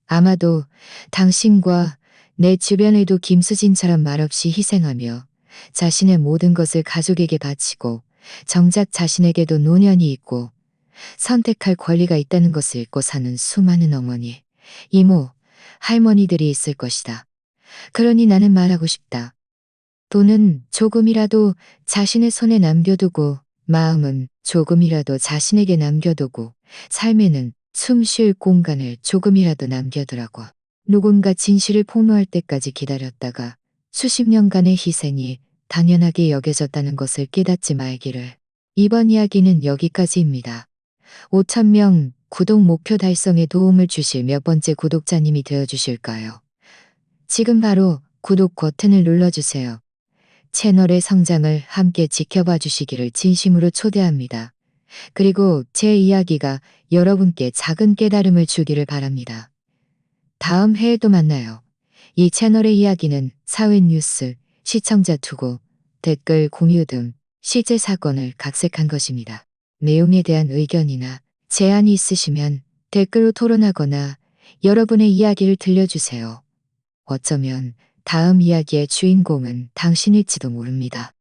아마도 당신과 내 주변에도 김수진처럼 말없이 희생하며 자신의 모든 것을 가족에게 바치고 정작 자신에게도 노년이 있고 선택할 권리가 있다는 것을 잊고 사는 수많은 어머니, 이모, 할머니들이 있을 것이다. 그러니 나는 말하고 싶다. 돈은 조금이라도 자신의 손에 남겨두고 마음은 조금이라도 자신에게 남겨두고 삶에는 숨 쉴 공간을 조금이라도 남겨두라고. 누군가 진실을 폭로할 때까지 기다렸다가 수십 년간의 희생이 당연하게 여겨졌다는 것을 깨닫지 말기를. 이번 이야기는 여기까지입니다. 5,000명 구독 목표 달성에 도움을 주실 몇 번째 구독자님이 되어주실까요? 지금 바로 구독 버튼을 눌러주세요. 채널의 성장을 함께 지켜봐 주시기를 진심으로 초대합니다. 그리고 제 이야기가 여러분께 작은 깨달음을 주기를 바랍니다. 다음 회에도 만나요. 이 채널의 이야기는 사회 뉴스, 시청자 투고, 댓글 공유 등 실제 사건을 각색한 것입니다. 내용에 대한 의견이나 제안이 있으시면 댓글로 토론하거나 여러분의 이야기를 들려주세요. 어쩌면 다음 이야기의 주인공은 당신일지도 모릅니다.